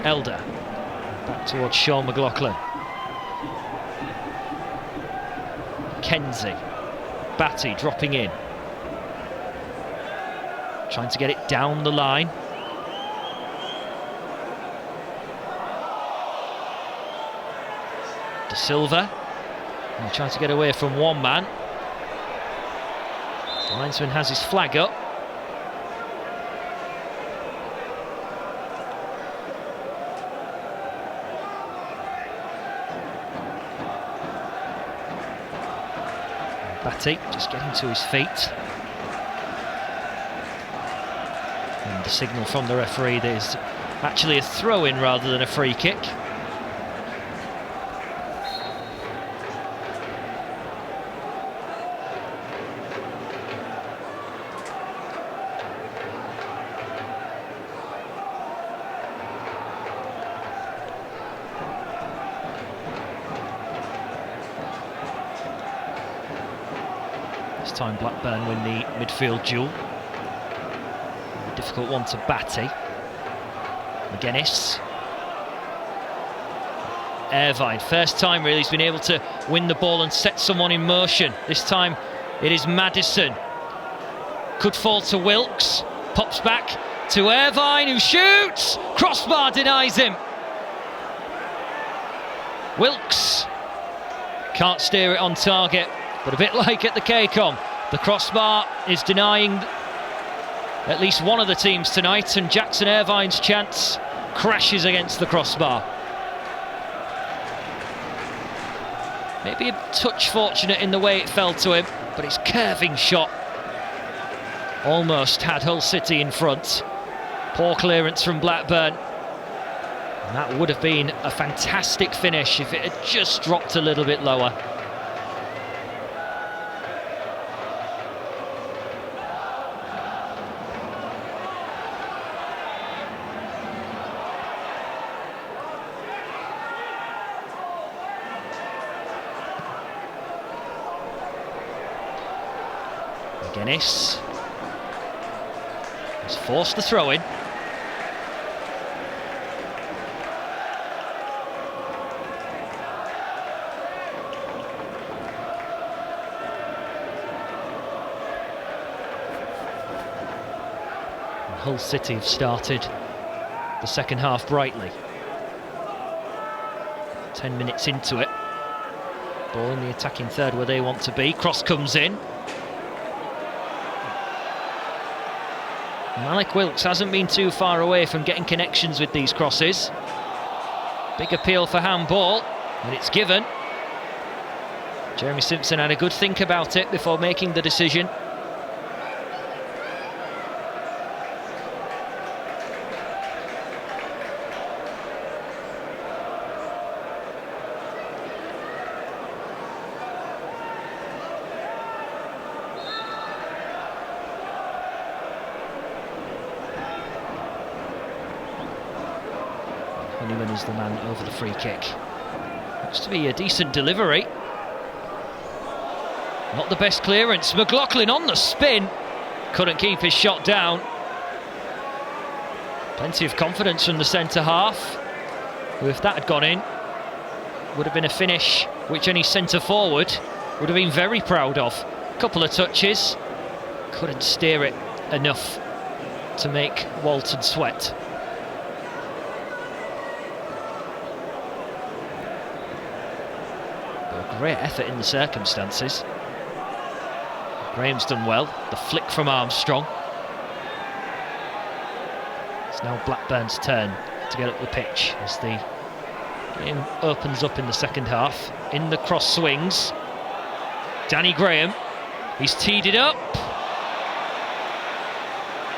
Elder back towards Sean McLaughlin. Kenzie. Batty dropping in, trying to get it down the line. De Silva trying to get away from one man. The linesman has his flag up. Batty just getting to his feet. And the signal from the referee that is actually a throw-in rather than a free kick. This time Blackburn win the midfield duel. A difficult one to Batty. McGuinness. Irvine, first time really he's been able to win the ball and set someone in motion. This time it is Madison. Could fall to Wilkes. Pops back to Irvine, who shoots. Crossbar denies him. Wilkes can't steer it on target, but a bit like at the KCOM, the crossbar is denying at least one of the teams tonight, and Jackson Irvine's chance crashes against the crossbar. Maybe a touch fortunate in the way it fell to him, but his curving shot almost had Hull City in front. Poor clearance from Blackburn. And that would have been a fantastic finish if it had just dropped a little bit lower. Guinness has forced the throw in. And Hull City have started the second half brightly. 10 minutes into it. Ball in the attacking third where they want to be. Cross comes in. Malik Wilkes hasn't been too far away from getting connections with these crosses. Big appeal for handball, and it's given. Jeremy Simpson had a good think about it before making the decision. Honeyman is the man over the free kick. Looks to be a decent delivery. Not the best clearance. McLaughlin on the spin. Couldn't keep his shot down. Plenty of confidence from the centre half, who, if that had gone in, would have been a finish which any centre forward would have been very proud of. Couple of touches. Couldn't steer it enough to make Walton sweat. Great effort in the circumstances. Graham's done well. The flick from Armstrong. It's now Blackburn's turn to get up the pitch as the game opens up in the second half. In the cross swings, Danny Graham. He's teed it up.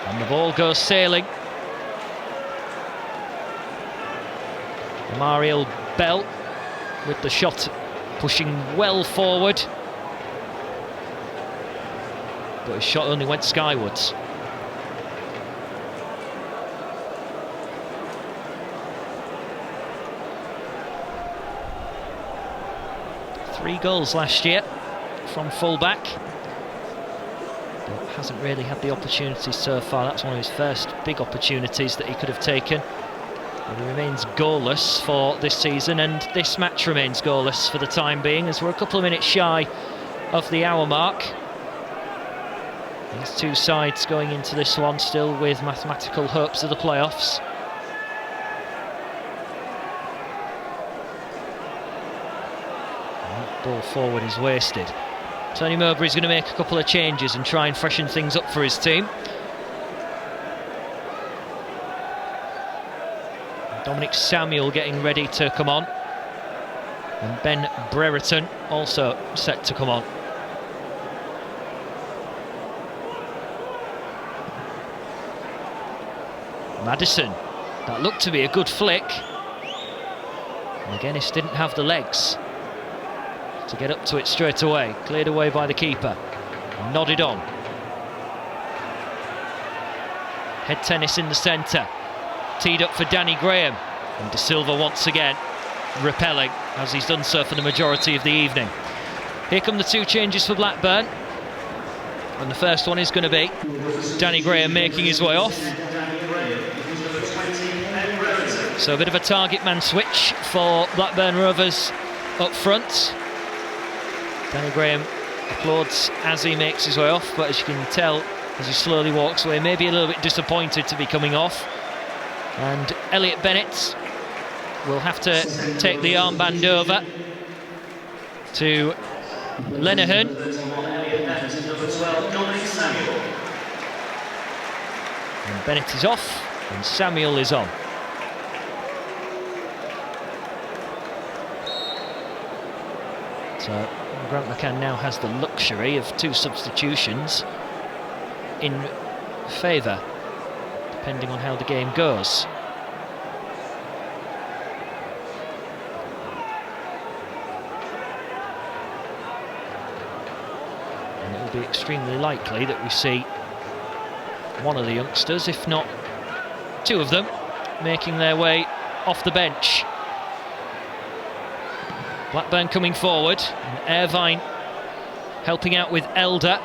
And the ball goes sailing. Mariel Bell with the shot pushing well forward, but his shot only went skywards. Three goals last year from full-back, but hasn't really had the opportunities so far. That's one of his first big opportunities that he could have taken. He remains goalless for this season, and this match remains goalless for the time being, as we're a couple of minutes shy of the hour mark. These two sides going into this one still with mathematical hopes of the playoffs. And that ball forward is wasted. Tony Mowbray's going to make a couple of changes and try and freshen things up for his team. Dominic Samuel getting ready to come on, and Ben Brereton also set to come on. Madison, that looked to be a good flick, and Guinness didn't have the legs to get up to it straight away. Cleared away by the keeper, nodded on. Head tennis in the centre. Teed up for Danny Graham, and De Silva once again repelling, as he's done so for the majority of the evening. Here come the two changes for Blackburn, and the first one is going to be Danny Graham making his way off. So a bit of a target man switch for Blackburn Rovers up front. Danny Graham applauds as he makes his way off, but as you can tell, as he slowly walks away, maybe a little bit disappointed to be coming off. And Elliot Bennett will have to take the armband over to Lenihan. And Bennett is off, and Samuel is on. So Grant McCann now has the luxury of 2 substitutions in favour, depending on how the game goes. And it will be extremely likely that we see one of the youngsters, if not 2 of them, making their way off the bench. Blackburn coming forward, and Irvine helping out with Elder.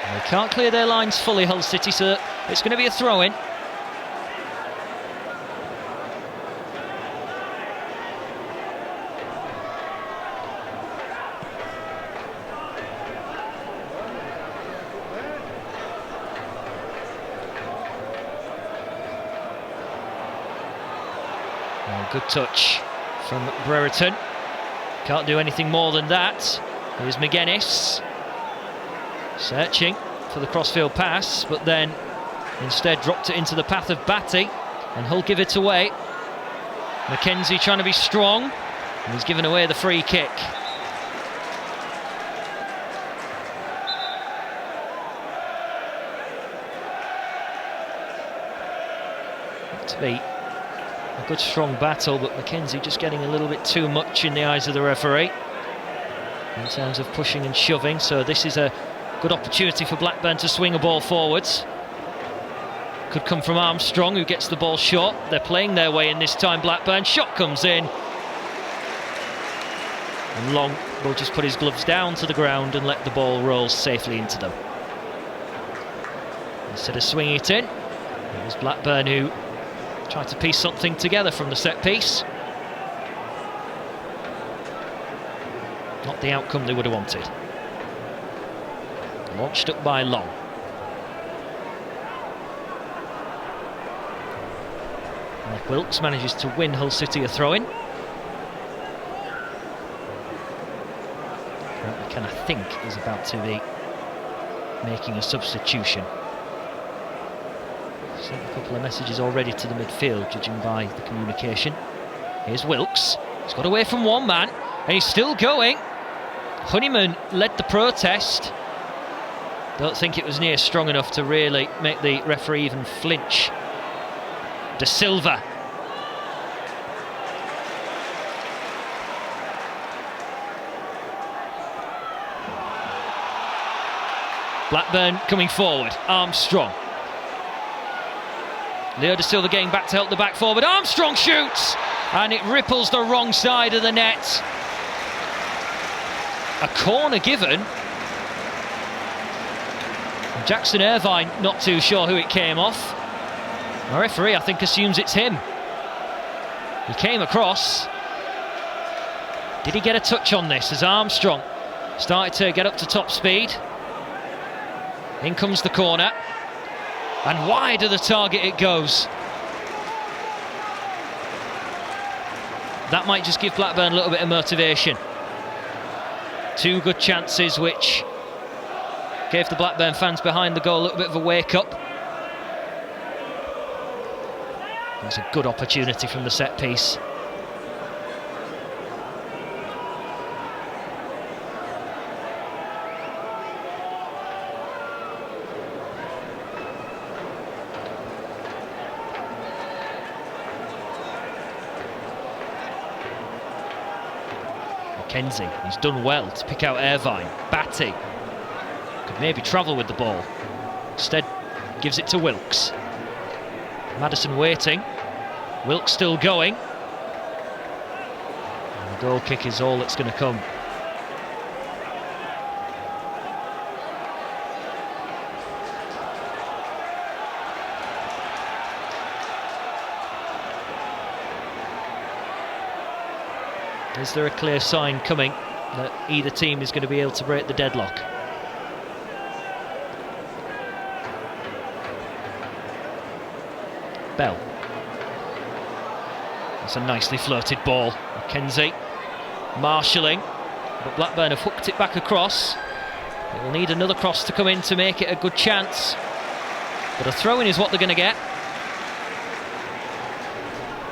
And they can't clear their lines fully, Hull City, so it's going to be a throw-in. Good touch from Brereton. Can't do anything more than that. Here's McGuinness, searching for the crossfield pass, but then instead dropped it into the path of Batty, and Hull give it away. McKenzie trying to be strong, and he's given away the free kick. To be a good strong battle, but McKenzie just getting a little bit too much in the eyes of the referee in terms of pushing and shoving. So this is a good opportunity for Blackburn to swing a ball forwards. Could come from Armstrong, who gets the ball short. They're playing their way in this time, Blackburn. Shot comes in, and Long will just put his gloves down to the ground and let the ball roll safely into them. Instead of swinging it in, it was Blackburn who tried to piece something together from the set piece. Not the outcome they would have wanted. Launched up by Long. Mike Wilkes manages to win Hull City a throw-in. Grant McCann, I think, is about to be making a substitution. Sent a couple of messages already to the midfield, judging by the communication. Here's Wilkes. He's got away from one man, and he's still going. Honeyman led the protest. Don't think it was near strong enough to really make the referee even flinch. De Silva. Blackburn coming forward. Armstrong. Leo De Silva getting back to help the back forward. Armstrong shoots, and it ripples the wrong side of the net. A corner given. Jackson Irvine not too sure who it came off. The referee, I think, assumes it's him. He came across. Did he get a touch on this as Armstrong started to get up to top speed? In comes the corner. And wide of the target it goes. That might just give Blackburn a little bit of motivation. 2 good chances which gave the Blackburn fans behind the goal a little bit of a wake-up. There's a good opportunity from the set piece. McKenzie, he's done well to pick out Irvine. Batty could maybe travel with the ball. Instead, gives it to Wilkes. Maddison waiting. Wilkes still going. And the goal kick is all that's going to come. Is there a clear sign coming that either team is going to be able to break the deadlock? Bell. It's a nicely floated ball. Mackenzie marshalling, but Blackburn have hooked it back across. They will need another cross to come in to make it a good chance. But a throw-in is what they're going to get.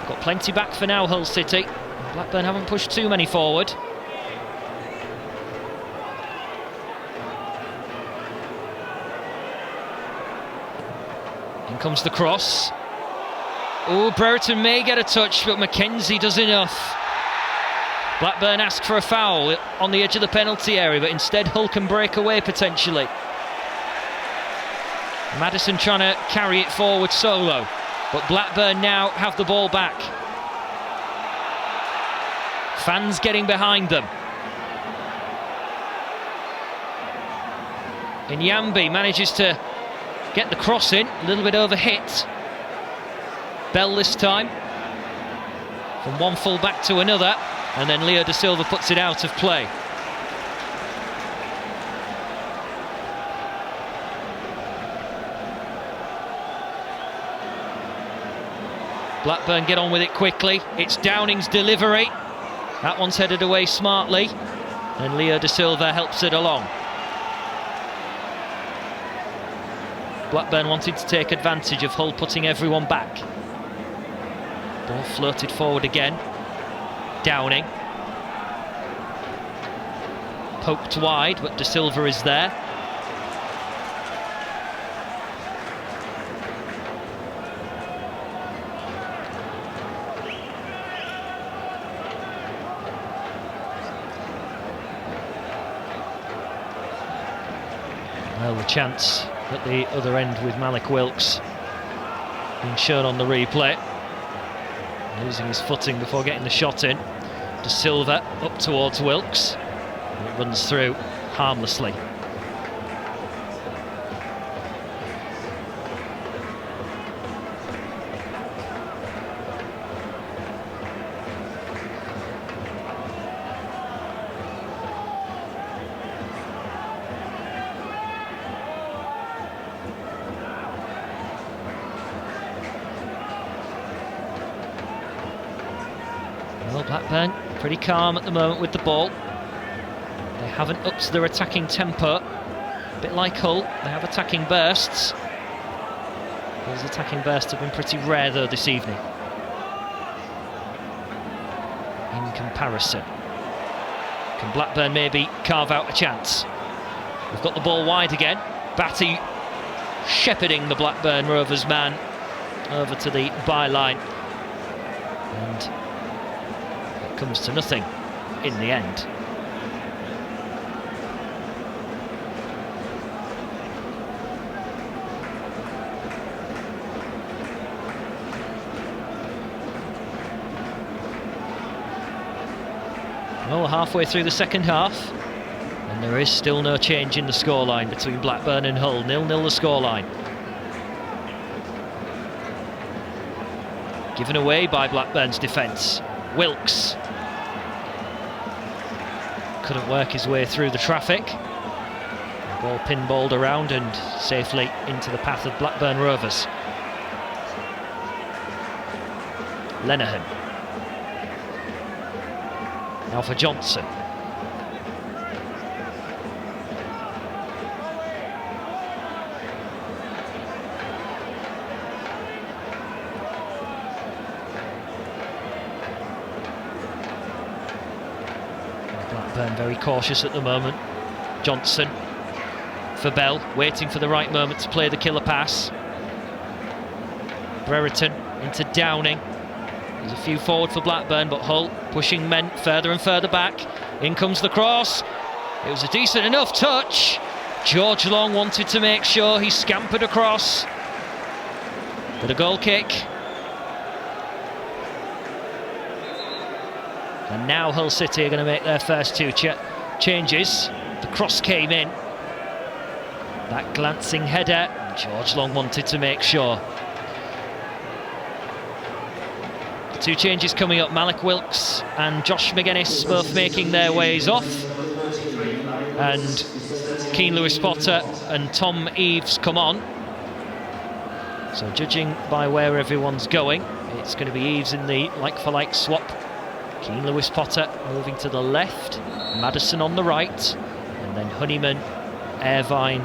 Got plenty back for now, Hull City. Blackburn haven't pushed too many forward. In comes the cross. Oh, Brereton may get a touch, but Mackenzie does enough. Blackburn ask for a foul on the edge of the penalty area, but instead Hull can break away potentially. Maddison trying to carry it forward solo, but Blackburn now have the ball back. Fans getting behind them. Inyambi manages to get the cross in, a little bit overhit. Bell this time, from one full back to another, and then Leo Da Silva puts it out of play. Blackburn get on with it quickly. It's Downing's delivery. That one's headed away smartly, and Leo Da Silva helps it along. Blackburn wanted to take advantage of Hull putting everyone back. Ball floated forward again. Downing. Poked wide, but Da Silva is there. Well, the chance at the other end with Malik Wilkes being shown on the replay. Losing his footing before getting the shot in. Da Silva up towards Wilkes. And it runs through harmlessly. Well, Blackburn pretty calm at the moment with the ball. They haven't upped their attacking tempo. A bit like Hull, they have attacking bursts. Those attacking bursts have been pretty rare though this evening, in comparison. Can Blackburn maybe carve out a chance? We've got the ball wide again. Batty shepherding the Blackburn Rovers man over to the byline. And comes to nothing in the end. Well, halfway through the second half, and there is still no change in the scoreline between Blackburn and Hull. 0-0 the scoreline. Given away by Blackburn's defence. Wilkes couldn't work his way through the traffic. The ball pinballed around and safely into the path of Blackburn Rovers. Lenihan. Now for Johnson. Blackburn very cautious at the moment. Johnson for Bell, waiting for the right moment to play the killer pass. Brereton into Downing. There's a few forward for Blackburn, but Hull pushing men further and further back. In comes the cross. It was a decent enough touch. George Long wanted to make sure he scampered across. But a goal kick. And now Hull City are going to make their first two changes. The cross came in. That glancing header. George Long wanted to make sure. The two changes coming up. Malik Wilkes and Josh McGuinness both making their ways off. And Keane Lewis Potter and Tom Eaves come on. So judging by where everyone's going, it's going to be Eves in the like-for-like swap. Keane Lewis Potter moving to the left, Maddison on the right, and then Honeyman, Irvine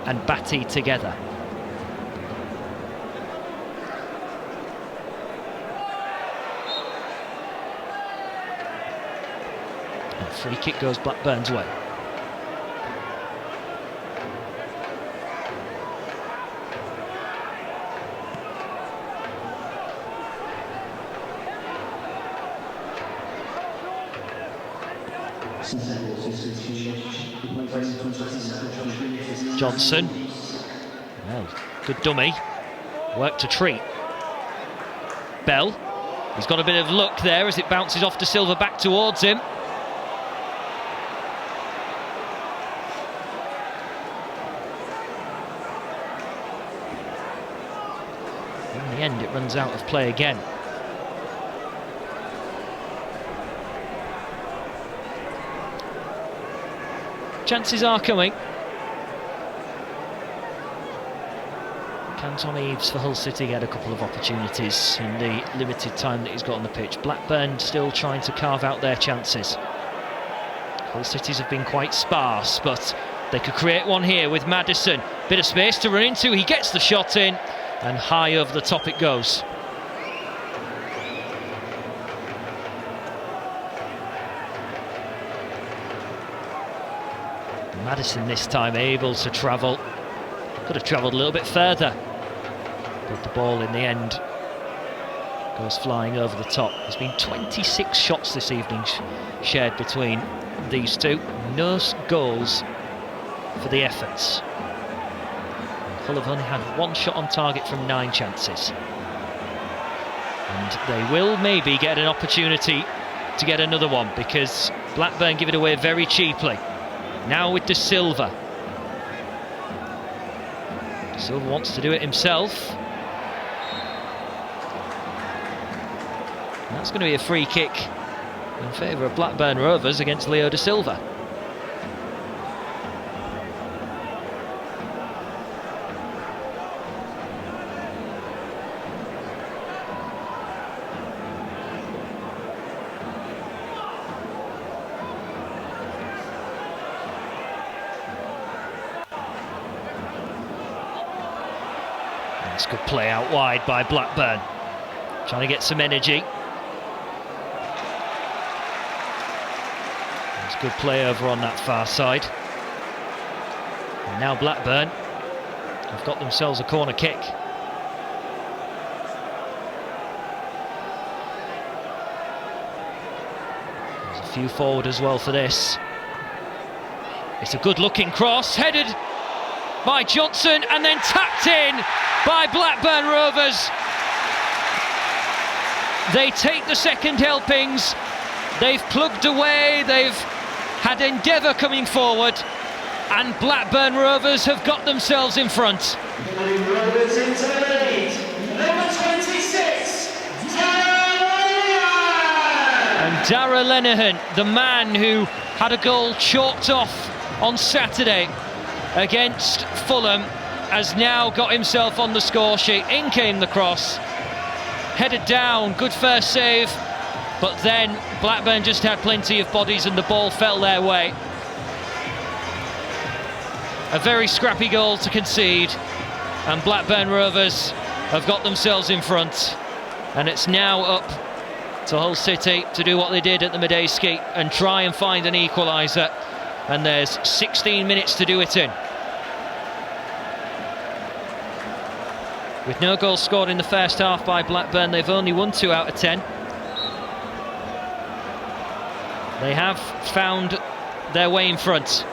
and Batty together. And free kick goes Blackburn's way. Johnson, well, good dummy, work to treat. Bell, he's got a bit of luck there as it bounces off De Silva back towards him. In the end it runs out of play again. Chances are coming. Can Tom Eves for Hull City get a couple of opportunities in the limited time that he's got on the pitch? Blackburn still trying to carve out their chances. Hull City's have been quite sparse, but they could create one here with Maddison. Bit of space to run into, he gets the shot in, and high over the top it goes. Maddison this time able to travel. Could have travelled a little bit further, but the ball in the end goes flying over the top. There's been 26 shots this evening shared between these two. No goals for the efforts. Hull have only had one shot on target from 9 chances. And they will maybe get an opportunity to get another one, because Blackburn give it away very cheaply. Now with De Silva. De Silva wants to do it himself. And that's going to be a free kick in favour of Blackburn Rovers against Leo De Silva. That's good play out wide by Blackburn, trying to get some energy. There's good play over on that far side. And now Blackburn have got themselves a corner kick. There's a few forward as well for this. It's a good looking cross, headed by Johnson and then tapped in by Blackburn Rovers. They take the second helpings, they've plugged away, they've had endeavour coming forward, and Blackburn Rovers have got themselves in front. Rovers into the lead. Number 26, And Darragh Lenihan, the man who had a goal chalked off on Saturday against Fulham, has now got himself on the score sheet. In came the cross, headed down, good first save, but then Blackburn just had plenty of bodies and the ball fell their way. A very scrappy goal to concede, and Blackburn Rovers have got themselves in front, and it's now up to Hull City to do what they did at the Medeski and try and find an equaliser, and there's 16 minutes to do it in. With no goals scored in the first half by Blackburn, they've only won 2 out of 10. They have found their way in front.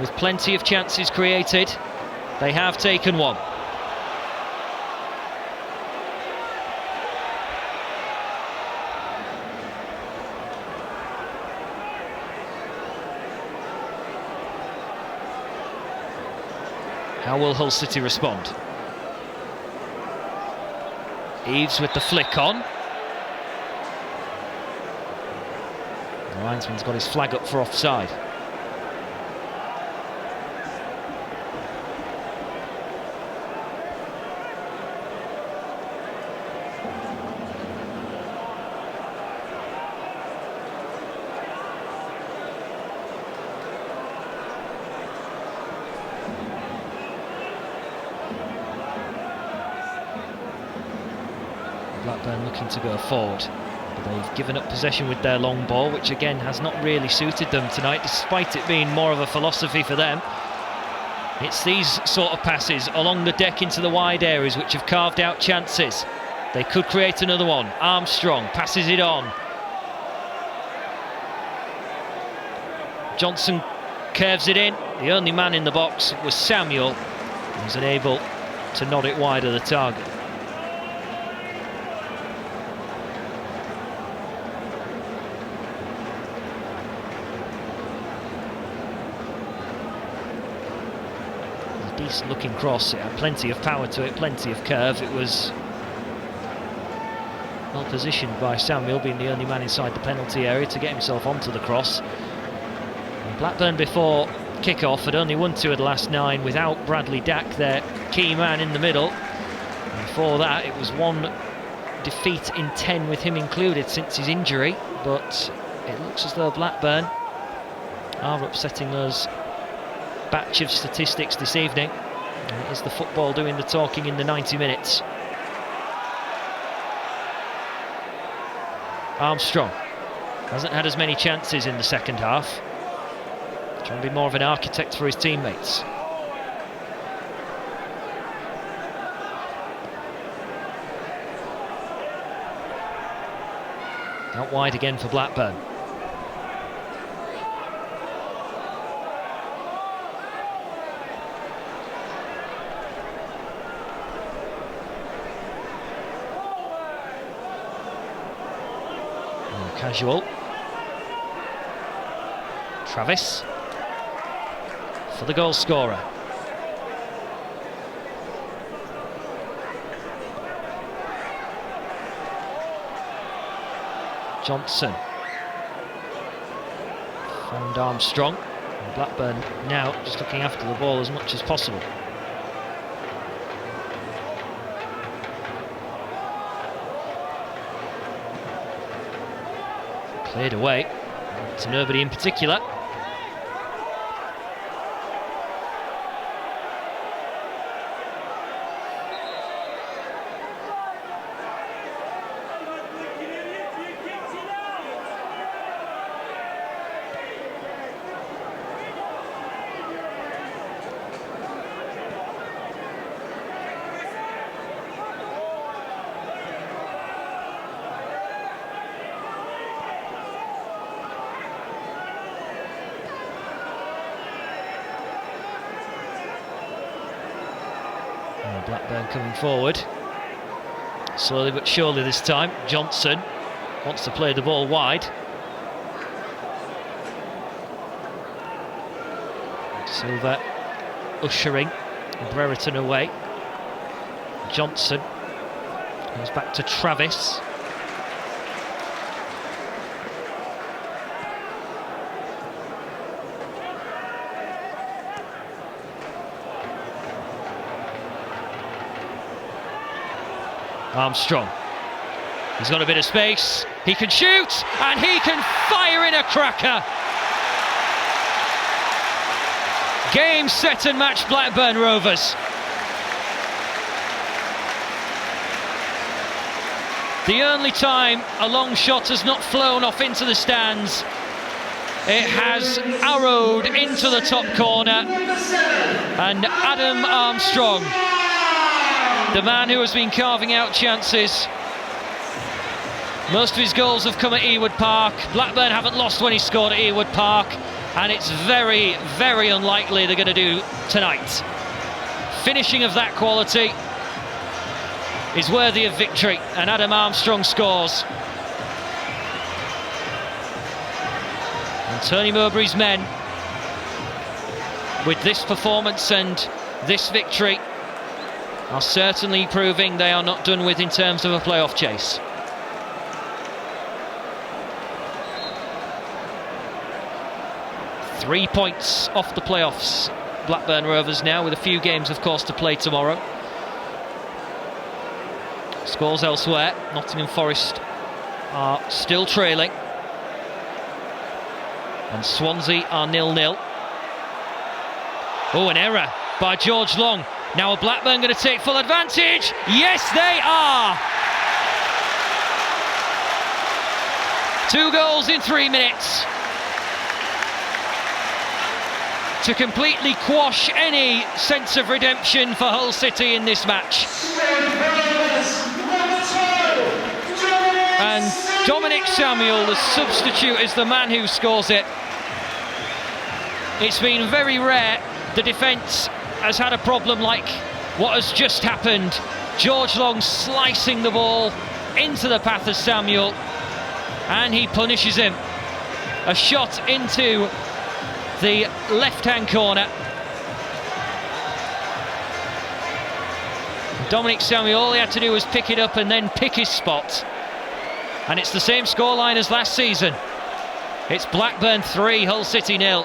With plenty of chances created, they have taken one. How will Hull City respond? Eves with the flick on. The linesman's got his flag up for offside. Blackburn looking to go forward. But they've given up possession with their long ball, which again has not really suited them tonight, despite it being more of a philosophy for them. It's these sort of passes along the deck into the wide areas which have carved out chances. They could create another one. Armstrong passes it on. Johnson curves it in. The only man in the box was Samuel. He was unable to nod it wide of the target. Decent looking cross. It had plenty of power to it, plenty of curve. It was well positioned by Samuel, being the only man inside the penalty area, to get himself onto the cross. And Blackburn before kick-off had only won 2 of the last 9 without Bradley Dack, their key man in the middle. And before that it was 1 defeat in 10 with him included since his injury, but it looks as though Blackburn are upsetting those batch of statistics this evening, and it is the football doing the talking in the 90 minutes. Armstrong hasn't had as many chances in the second half, trying to be more of an architect for his teammates. Out wide again for Blackburn. Casual. Travis for the goal scorer. Johnson found Armstrong. And Blackburn now just looking after the ball as much as possible. Cleared away to nobody in particular. Blackburn coming forward, slowly but surely this time. Johnson wants to play the ball wide. Silva ushering Brereton away. Johnson goes back to Travis. Armstrong, he's got a bit of space, he can shoot, and he can fire in a cracker. Game, set and match, Blackburn Rovers. The only time a long shot has not flown off into the stands, it has arrowed into the top corner, and Adam Armstrong, the man who has been carving out chances. Most of his goals have come at Ewood Park. Blackburn haven't lost when he scored at Ewood Park, and it's very, very unlikely they're going to do tonight. Finishing of that quality is worthy of victory, and Adam Armstrong scores. And Tony Mowbray's men, with this performance and this victory, are certainly proving they are not done with in terms of a playoff chase. Three points off the playoffs, Blackburn Rovers now, with a few games of course to play tomorrow. Scores elsewhere. Nottingham Forest are still trailing, and Swansea are 0-0. Oh, an error by George Long. Now are Blackburn going to take full advantage? Yes, they are! 2 goals in 3 minutes to completely quash any sense of redemption for Hull City in this match. And Dominic Samuel, the substitute, is the man who scores it. It's been very rare the defence has had a problem like what has just happened. George Long slicing the ball into the path of Samuel, and he punishes him. A shot into the left-hand corner. Dominic Samuel, all he had to do was pick it up and then pick his spot. And it's the same scoreline as last season. It's Blackburn 3, Hull City 0.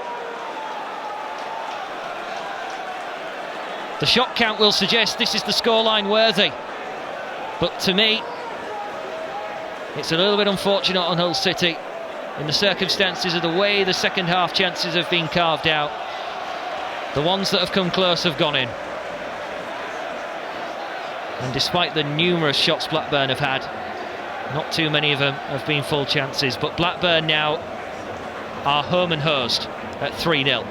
The shot count will suggest this is the scoreline worthy. But to me, it's a little bit unfortunate on Hull City in the circumstances of the way the second half chances have been carved out. The ones that have come close have gone in. And despite the numerous shots Blackburn have had, not too many of them have been full chances. But Blackburn now are home and hosed at 3-0.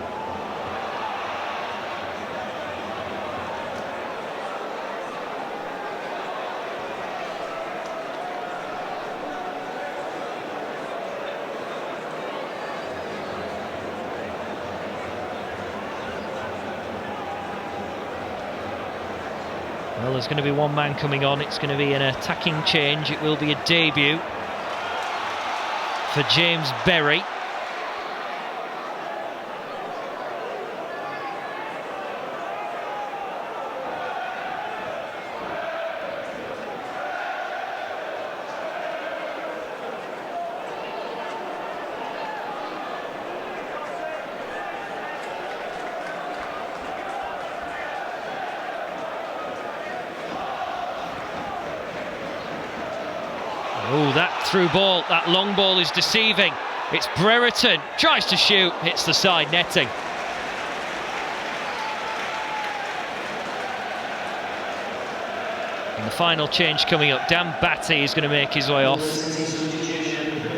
Well, there's going to be one man coming on. It's going to be an attacking change. It will be a debut for James Berry. Oh, that through ball, that long ball is deceiving. It's Brereton, tries to shoot, hits the side netting. And the final change coming up, Dan Batty is going to make his way off.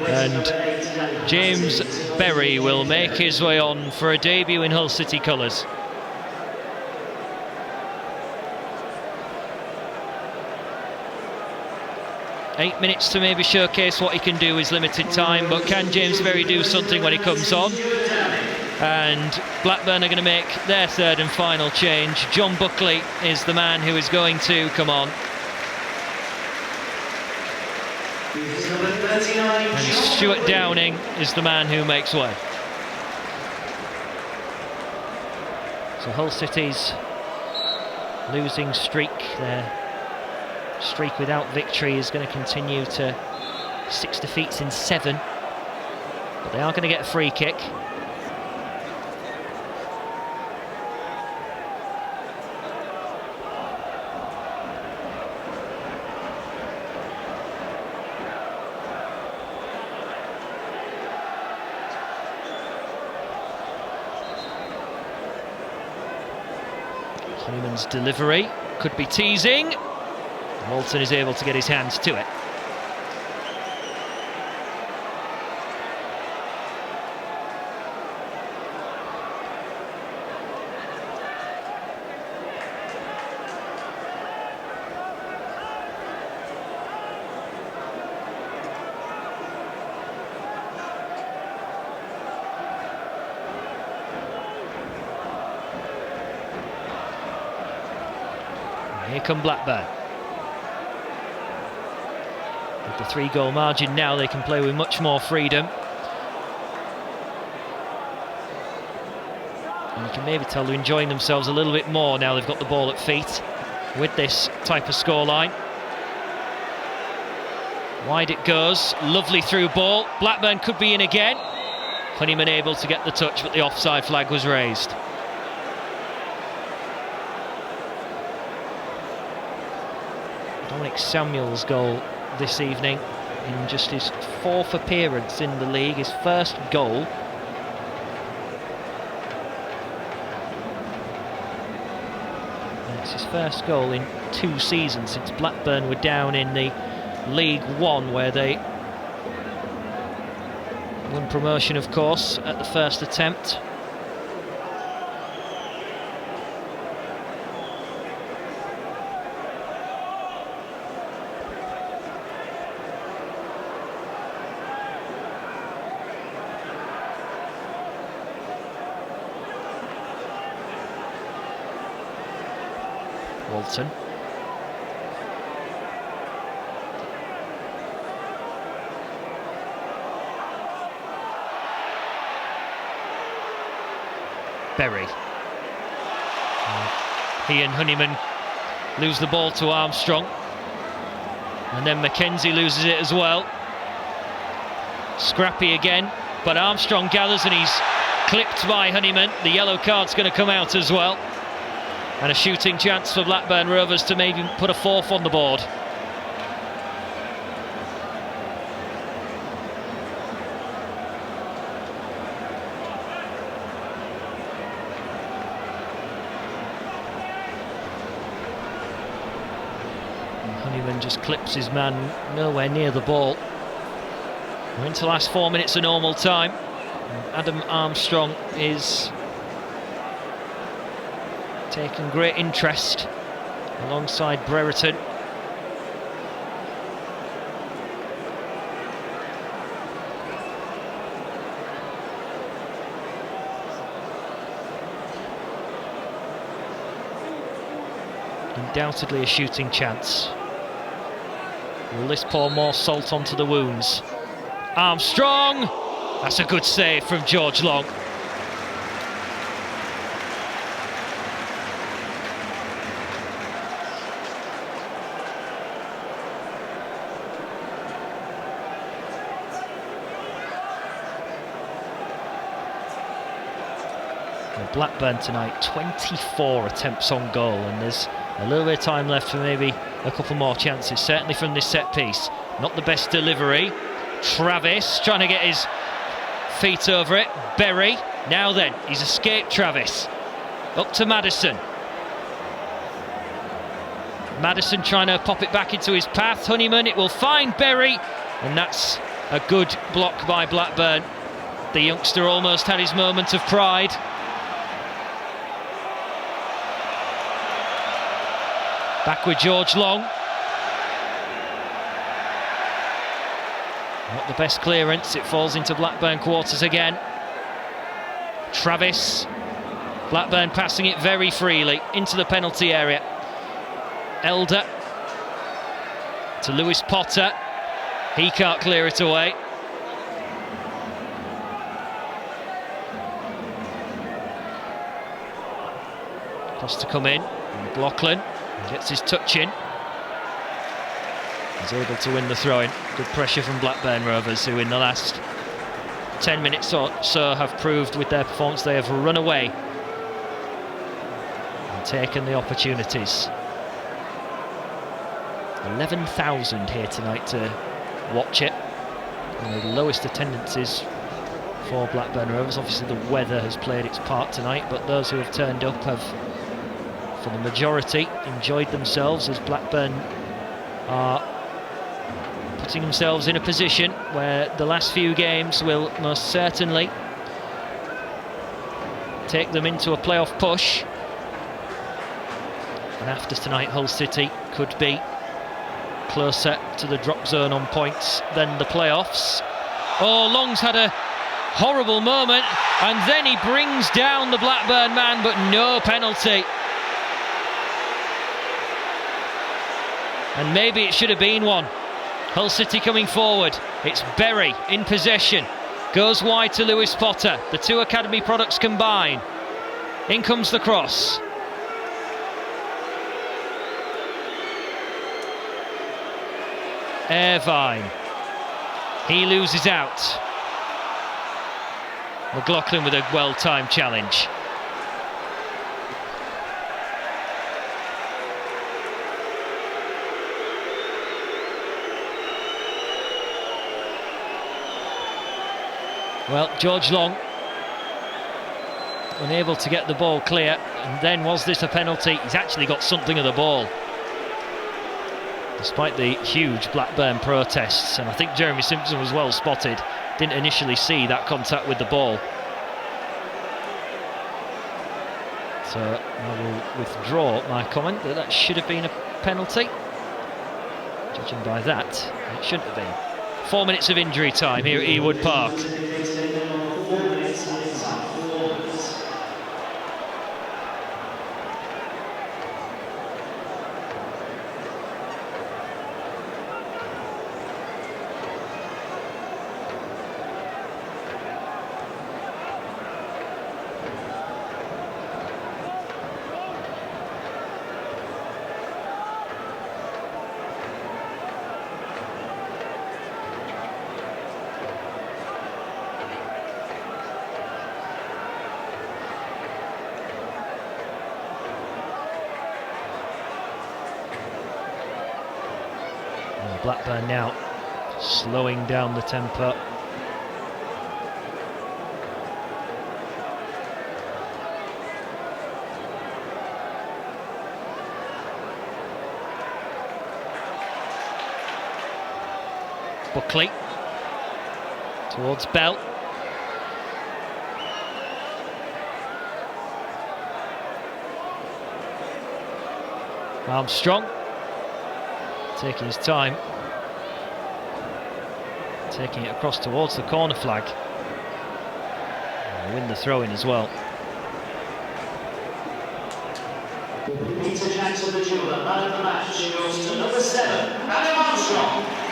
And James Berry will make his way on for a debut in Hull City colours. Eight minutes to maybe showcase what he can do is limited time, but can James Berry do something when he comes on? And Blackburn are going to make their third and final change. John Buckley is the man who is going to come on. And Stuart Downing is the man who makes way. So Hull City's losing streak there. Streak without victory is going to continue to 6 defeats in 7, but they are going to get a free kick. Honeyman's delivery could be teasing. Walton is able to get his hands to it. And here come Blackburn. The 3-goal margin now, they can play with much more freedom. And you can maybe tell they're enjoying themselves a little bit more now they've got the ball at feet with this type of scoreline. Wide it goes, lovely through ball. Blackburn could be in again. Honeyman able to get the touch, but the offside flag was raised. Dominic Samuel's goal this evening in just his 4th appearance in the league, his first goal. And it's his first goal in 2 seasons since Blackburn were down in the League One, where they Won promotion, of course, at the first attempt. Walton. Berry. He and Honeyman lose the ball to Armstrong. And then Mackenzie loses it as well. Scrappy again, but Armstrong gathers and he's clipped by Honeyman. The yellow card's going to come out as well. And a shooting chance for Blackburn Rovers to maybe put a fourth on the board. Honeyman just clips his man nowhere near the ball. We're into the last 4 minutes of normal time. Adam Armstrong is taking great interest alongside Brereton. Undoubtedly a shooting chance. Will this pour more salt onto the wounds? Armstrong! That's a good save from George Long. Blackburn tonight, 24 attempts on goal, and there's a little bit of time left for maybe a couple more chances, certainly from this set piece. Not the best delivery. Travis trying to get his feet over it. Berry, now then, he's escaped Travis. Up to Madison. Madison trying to pop it back into his path. Honeyman, it will find Berry, and that's a good block by Blackburn. The youngster almost had his moment of pride. Back with George Long. Not the best clearance, it falls into Blackburn quarters again. Travis. Blackburn passing it very freely into the penalty area. Elder to Lewis Potter. He can't clear it away. Cross to come in. McLaughlin gets his touch in. He's able to win the throw-in. Good pressure from Blackburn Rovers, who in the last 10 minutes or so have proved with their performance they have run away and taken the opportunities. 11,000 here tonight to watch it. One of the lowest attendances for Blackburn Rovers. Obviously the weather has played its part tonight, but those who have turned up have, for the majority, enjoyed themselves, as Blackburn are putting themselves in a position where the last few games will most certainly take them into a playoff push. And after tonight, Hull City could be closer to the drop zone on points than the playoffs. Oh, Long's had a horrible moment, and then he brings down the Blackburn man, but no penalty. And maybe it should have been one. Hull City coming forward. It's Berry in possession. Goes wide to Lewis Potter. The two academy products combine. In comes the cross. Irvine. He loses out. McLaughlin with a well-timed challenge. Well, George Long unable to get the ball clear, and then was this a penalty? He's actually got something of the ball, despite the huge Blackburn protests, and I think Jeremy Simpson was well spotted. didn't initially see that contact with the ball. So I will withdraw my comment that that should have been a penalty. Judging by that, it shouldn't have been. 4 minutes of injury time here at Ewood Park. Blackburn now slowing down the tempo. Buckley towards Bell. Armstrong taking his time, taking it across towards the corner flag. And win the throw-in as well. Peter Jackson, the jeweller, man of the match, goes to number 7, Adam Armstrong.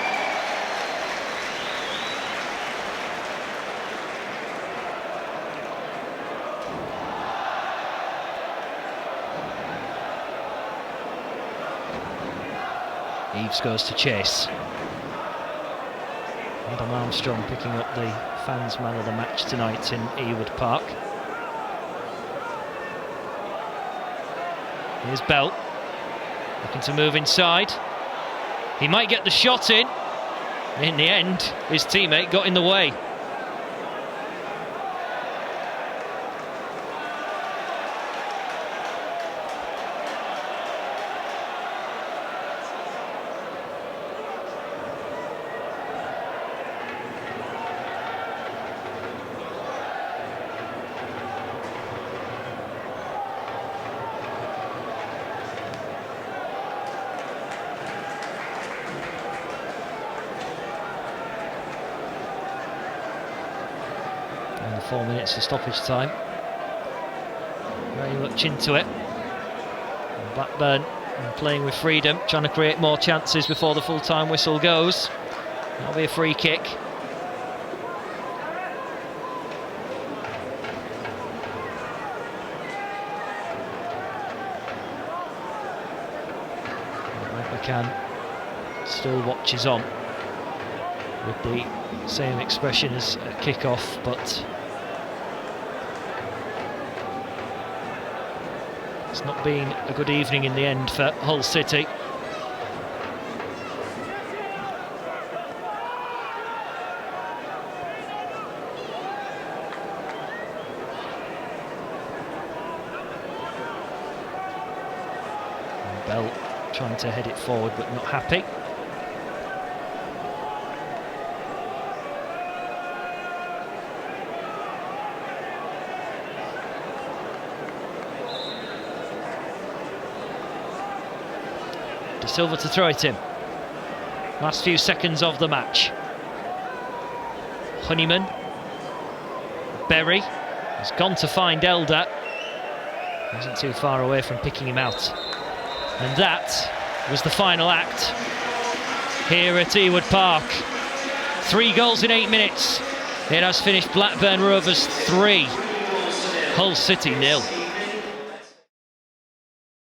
Eves goes to chase. Adam Armstrong picking up the fans' man of the match tonight in Ewood Park. Here's Bell, looking to move inside. He might get the shot in. In the end, his teammate got in the way. And 4 minutes of stoppage time. Very much into it. And Blackburn playing with freedom, trying to create more chances before the full-time whistle goes. That'll be a free kick. McCann still watches on with the same expression as a kick-off, but it's not been a good evening in the end for Hull City. And Bell trying to head it forward but not happy. Silva to throw it in. Last few seconds of the match. Honeyman. Berry has gone to find Elder. Wasn't too far away from picking him out. And that was the final act here at Ewood Park. 3 goals in 8 minutes. It has finished Blackburn Rovers 3, Hull City 0.